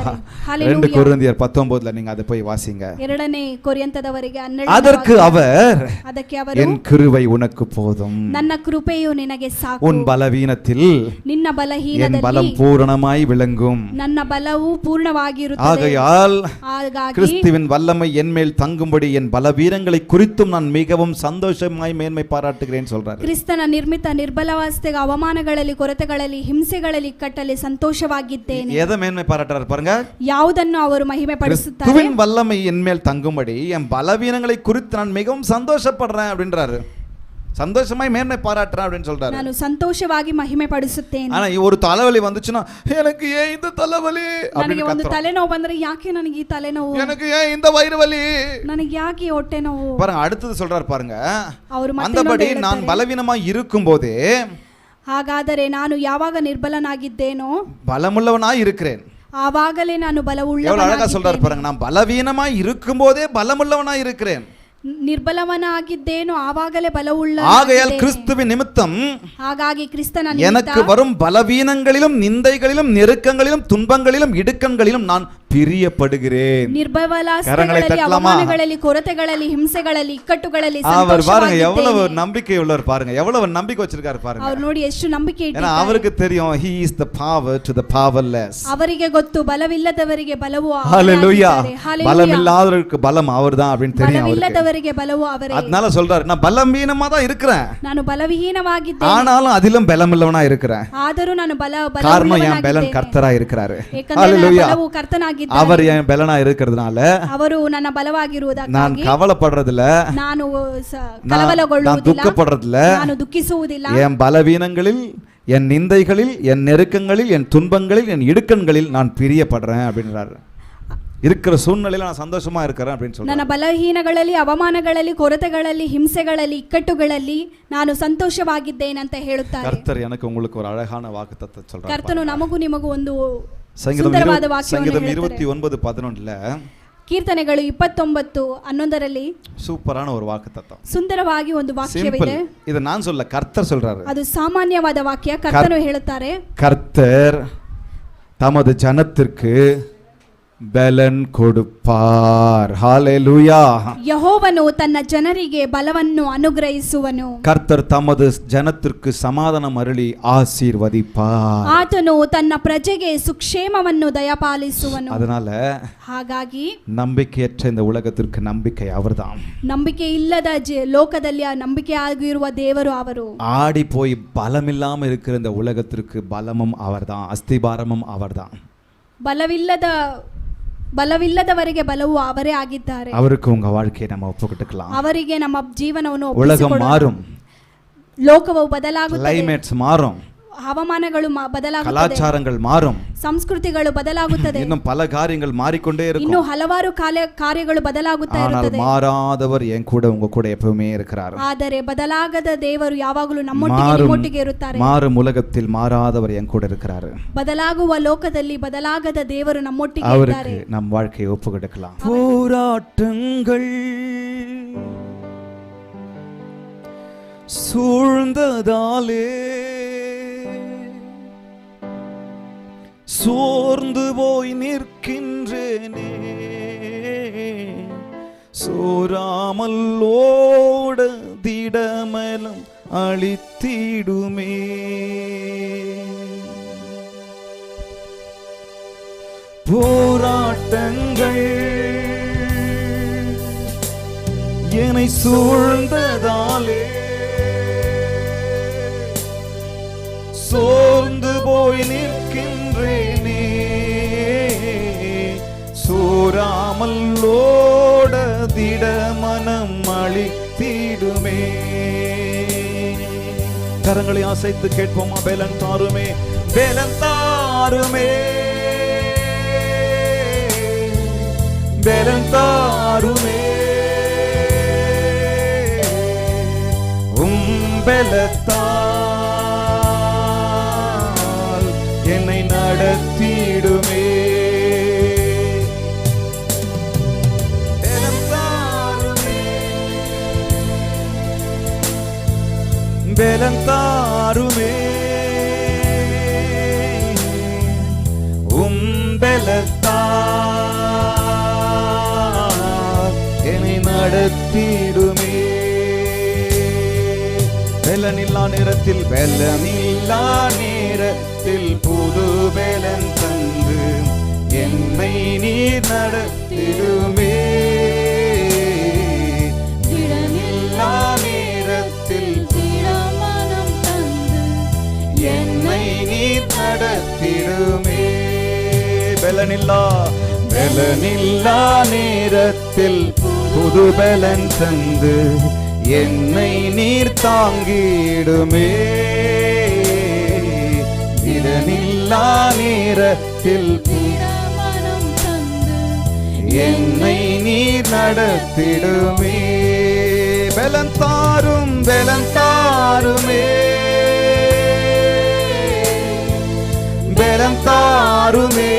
ஹல்லேலூயா. 2 கொரிந்தியர் 19ல நீங்க அதை போய் வாசிங்க. 2ನೇ ಕೊರಿಂಥದವರಿಗೆ 12. அதற்கு அவர், ಅದಕ್ಕೆ ಅವರು, என் கிருபை உனக்கு போதும், ನನ್ನ ಕೃಪೆಯು ನಿನಗೆ ಸಾಕು, உன் பலவீனத்தில் ನಿನ್ನ என் ಬಲಹೀನದಲ್ಲಿ பலம் பூரணமாய் விளங்கும். ನನ್ನ ಬಲವು ಪೂರ್ಣವಾಗಿರುತ್ತದೆ. ஆகையால் ಹಾಗಾಗಿ கிறிஸ்துவின் வல்லமை என்மேல் தங்கும்படி என் பலவீனங்களை குறித்தும் நான் மிகவும் சந்தோஷமாய் மேன்மை பாராட்டுகிறேன் சொல்றாரு. ಕ್ರಿಸ್ತನ ನಿರ್ಮಿತ ನಿರ್ಬಲಾವಸ್ಥೆಗೆ, ಅವಮಾನಗಳಲ್ಲಿ, ಕೊರತೆಗಳಲ್ಲಿ, ಹಿಂಸೆಗಳಲ್ಲಿ ಕಟ್ಟಲಿ ಸಂತೋಷವಾಗಿದ್ದೇನೆ. எதை மேன்மை பாராட்டுறாரு பாருங்க. ಯಾವುದನ್ನು ಅವರು ಮಹಿಮೆ ಪಡಿಸುತ್ತಾರೆ? கிறிஸ்துவின் வல்லமை என்மேல் தங்கும்படி என் பலவீனங்களை குறித்து நான் மிகவும் சந்தோஷப்படுறேன் அப்படின்றாரு. சந்தோஷமாய் மேன்மை பாராட்டுறேன் அப்படின்னு சொல்றாரு. ನಾನು ಸಂತೋಷವಾಗಿ ಮಹಿಮೆ ಪಡಿಸುತ್ತೇನೆ. ஆனா ஒரு தலைவலி வந்துச்சுன்னா எனக்கு ஏன் இந்த தலைவலி ನನಗೆ அப்படின்னு ಒಂದು கத்துறோம். ತಲೆನೋವು ಬಂದ್ರೆ ಯಾಕೆ ನನಗೆ ಈ ತಲೆನೋವು, எனக்கு ஏன் இந்த வயிறு வலி, ನನಗೆ ಯಾಕೆ ಹೊಟ್ಟೆ ನೋವು. பாருங்க அடுத்தது சொல்றாரு பாருங்க, ಅವರು அந்தபடி நான் பலவீனமாய் இருக்கும்போதே ಹಾಗಾದರೆ ನಾನು ಯಾವಾಗ ನಿರ್ಬಲನಾಗಿದ್ದೇನೋ பலமுள்ளவனாய் இருக்கிறேன். ಆವಾಗಲೇ ನಾನು ಬಲವುಳ್ಳವನಾಗಿದ್ದೇನೆ. எவ்வளவு அழகா சொல்றாரு பாருங்க, நான் பலவீனமாய் இருக்கும்போதே பலமுள்ளவனாய் இருக்கிறேன். ನಿರ್ಬಲವನಾಗಿದ್ದೇನೋ ಆವಾಗಲೇ ಬಲವುಳ್ಳ. ஆகையால் கிறிஸ்துவின் நிமித்தம் ಹಾಗಾಗಿ ಕ್ರಿಸ್ತನ எனக்கு வரும் பலவீனங்களிலும் நிந்தைகளிலும் நெருக்கங்களிலும் துன்பங்களிலும் இடுக்கண்களிலும் நான் பிரியப்படுகிறேன். ನಿರ್ಬಲಾವಸ್ಥೆಗಳಲ್ಲಿ, ಅವಮಾನಗಳಲ್ಲಿ, ಕೊರತೆಗಳಲ್ಲಿ, ಹಿಂಸೆಗಳಲ್ಲಿ, ಇಕ್ಕಟ್ಟುಗಳಲ್ಲಿ அவர் பாருங்க எவ்வளவு நம்பிக்கை உள்ளவர் பாருங்க, எவ்வளவு நம்பிக்கை வச்சிருக்காரு பாருங்க. அவர் ನೋಡಿ ಎಷ್ಟು ನಂಬಿಕೆ ஏன்னா ಇಟ್ಟಿದ್ದಾರೆ. அவருக்கு தெரியும் he is the power to the powerless. ಅವರಿಗೆ ಗೊತ್ತು ಬಲವಿಲ್ಲದವರಿಗೆ ಬಲವು ஹalleluya. ಅವರೇ. பலமில்லாதவருக்கு பலம் அவர்தான் அப்படின்னு தெரியும் அவருக்கு. ಬಲವಿಲ್ಲದವರಿಗೆ ಬಲವು ಅವರೇ. அதனால சொல்றாரு நான் பலவீனமா தான் இருக்கிறேன், ನಾನು ಬಲವಿಹೀನವಾಗಿದ್ದೇನೆ, ஆனாலும் அதிலும் பலமுள்ளவனா இருக்கிறேன். ಆದರೂ ನಾನು காரணம் என் பலன் கர்த்தரா இருக்கிறாரு. ஹalleluya. ಬಲವು ಕರ್ತನಾಗಿದ್ದಾನೆ. அவர் என் பலனா இருக்கிறதுனால ಅವರು ನನ್ನ ಬಲವಾಗಿರುವುದಕ್ಕಾಗಿ நான் கவலைப்படுறதில்ல, ನಾನು நான் ಕಳವಳಗೊಳ್ಳುವುದಿಲ್ಲ, துக்கப்படுறதில்ல. ನಾನು ದುಃಖಿಸುವುದಿಲ್ಲ. என் பலவீனங்களில், என் நிந்தைகளில், என் நெருக்கங்களில், என் துன்பங்களில், என் இடுக்கண்களில் நான் பிரியப்படுறேன் அப்படின்றாரு. இருக்கிற சூழ்நிலையில நான் சந்தோஷமா இருக்கிறேன் அப்படின்னு சொல்றாரு. ನನ್ನ ಬಲಹೀನಗಳಲ್ಲಿ, ಅವಮಾನಗಳಲ್ಲಿ, ಕೊರತೆಗಳಲ್ಲಿ, ಹಿಂಸೆಗಳಲ್ಲಿ, ಇಕ್ಕಟ್ಟುಗಳಲ್ಲಿ ನಾನು ಸಂತೋಷವಾಗಿದ್ದೇನೆ ಅಂತ ಹೇಳುತ್ತಾರೆ. கர்த்தர் எனக்கு உங்களுக்கு ஒரு அழகான வாக்குத்தத்தத்தை சொல்றாரு. ಕರ್ತನು ನಮಗೂ ನಿಮಗೂ ಒಂದು சங்கீதம் ಸುಂದರವಾದ ವಾಕ್ಯವನ್ನು 29:11 ಕೀರ್ತನೆಗಳು 29:11 சூப்பரான ஒரு வாக்குத்தத்தம், ಸುಂದರವಾಗಿ ಒಂದು சிம்பிள். ವಾಕ್ಯವಿದೆ. இது நான் சொல்ல, கர்த்தர் சொல்றாரு. ಅದು ಸಾಮಾನ್ಯವಾದ ವಾಕ್ಯ, ಕರ್ತನು ಹೇಳುತ್ತಾರೆ. கர்த்தர் தமது ஜனத்திற்கு பலன் கொடுப்பார். ஹalleluya. ಯೆಹೋವನು ತನ್ನ ಜನರಿಗೆ ಬಲವನ್ನು ಅನುಗ್ರಹಿಸುವನು. கர்த்தர் தமது ஜனத்திற்கு சமாதானம் அருளி ஆசீர்வதிப்பார். ಆತನು ತನ್ನ ಪ್ರಜೆಗೆ ಸುಕ್ಷೇಮವನ್ನು ದಯಪಾಲಿಸುವನು. அதனால ಹಾಗಾಗಿ நம்பிக்கையற்ற இந்த உலகத்திற்கு நம்பிக்கை அவர்தான். ನಂಬಿಕೆ ಇಲ್ಲದ ಲೋಕದಲ್ಲಿ ಆ ನಂಬಿಕೆ ಆಗಿರುವ ದೇವರು ಅವರು. ஆடி போய் பலமில்லாம இருக்கிற இந்த உலகத்திற்கு பலமும் அவர்தான், அஸ்திபாரமும் அவர்தான். ಬಲವಿಲ್ಲದವರಿಗೆ ಬಲವು ಅವರೇ ಆಗಿದ್ದಾರೆ. அவருக்கு உங்க வாழ்க்கையை நம்ம ஒப்புக்கிட்டுக்கலாம். ಅವರಿಗೆ ನಮ್ಮ ಜೀವನವನ್ನು உலகம் மாறும், ಲೋಕವು ಬದಲಾಗುತ್ತದೆ, கிளைமேட்ஸ் மாறும், ಹವಾಮಾನಗಳು ಬದಲಾಗುತ್ತದೆ, கலாச்சாரங்கள் மாறும், ಸಂಸ್ಕೃತಿಗಳು ಬದಲಾಗುತ್ತದೆ, இன்னும் பல காரியங்கள் மாறிக்கொண்டே ಇನ್ನು இருக்கும். ಹಲವಾರು ಕಾರ್ಯಗಳು ಬದಲಾಗುತ್ತಾ ஆனால் ಇರುತ್ತದೆ. மாறாதவர் என் கூட உங்க கூட எப்பவுமே இருக்கிறார். ಆದರೆ ಬದಲಾಗದ ದೇವರು ಯಾವಾಗಲೂ ನಮ್ಮೊಟ್ಟಿಗೆ ಇರುತ್ತಾರೆ. மாறும் உலகத்தில் மாறாதவர் என் கூட இருக்கிறார். ಬದಲಾಗುವ ಲೋಕದಲ್ಲಿ ಬದಲಾಗದ ದೇವರು ನಮ್ಮೊಟ್ಟಿಗೆ ಇದ್ದಾರೆ. அவருக்கு நம் வாழ்க்கையை ஒப்புக்கொடுக்கலாம். போராட்டங்கள் சூழ்ந்ததாலே சோர்ந்து போய் நிற்கின்றேனே, சோராமல் ஓட திடமலம் அளித்திடுமே. போராட்டங்கள் என்னை சூழ்ந்ததாலே சோர்ந்து போய் நிற்கின்றேனே, சோராமல் ஓட திடமனம் அளித்திடுமே. கரங்களை அசைத்து கேட்போமா? பலன் தாருமே, பலன் தாருமே, பலன் தாருமே, பலத்தால் என்னை நடத்திடுமே. பலன் தாருமே, பலன் தாருமே, பலத்தால் என்னை நடத்திடுமே. பலனில்லா நேரத்தில், பலனில்லா நேரத்தில் புது பலன் தந்து என்னை நீர் நடத்திடுமே. திடனில்லா நேரத்தில் திடமனம் தந்து என்னை நீர் நடத்திடுமே. பலனில்லா நேரத்தில் புது பலன் தந்து என்னை நீர் தாங்கிடுமே. இடனில்லா நேரத்தில் மனம் தந்து என்னை நீர் நடத்திடுமே. பலன் தாரும் பலன் தாருமே, பலன் தாருமே.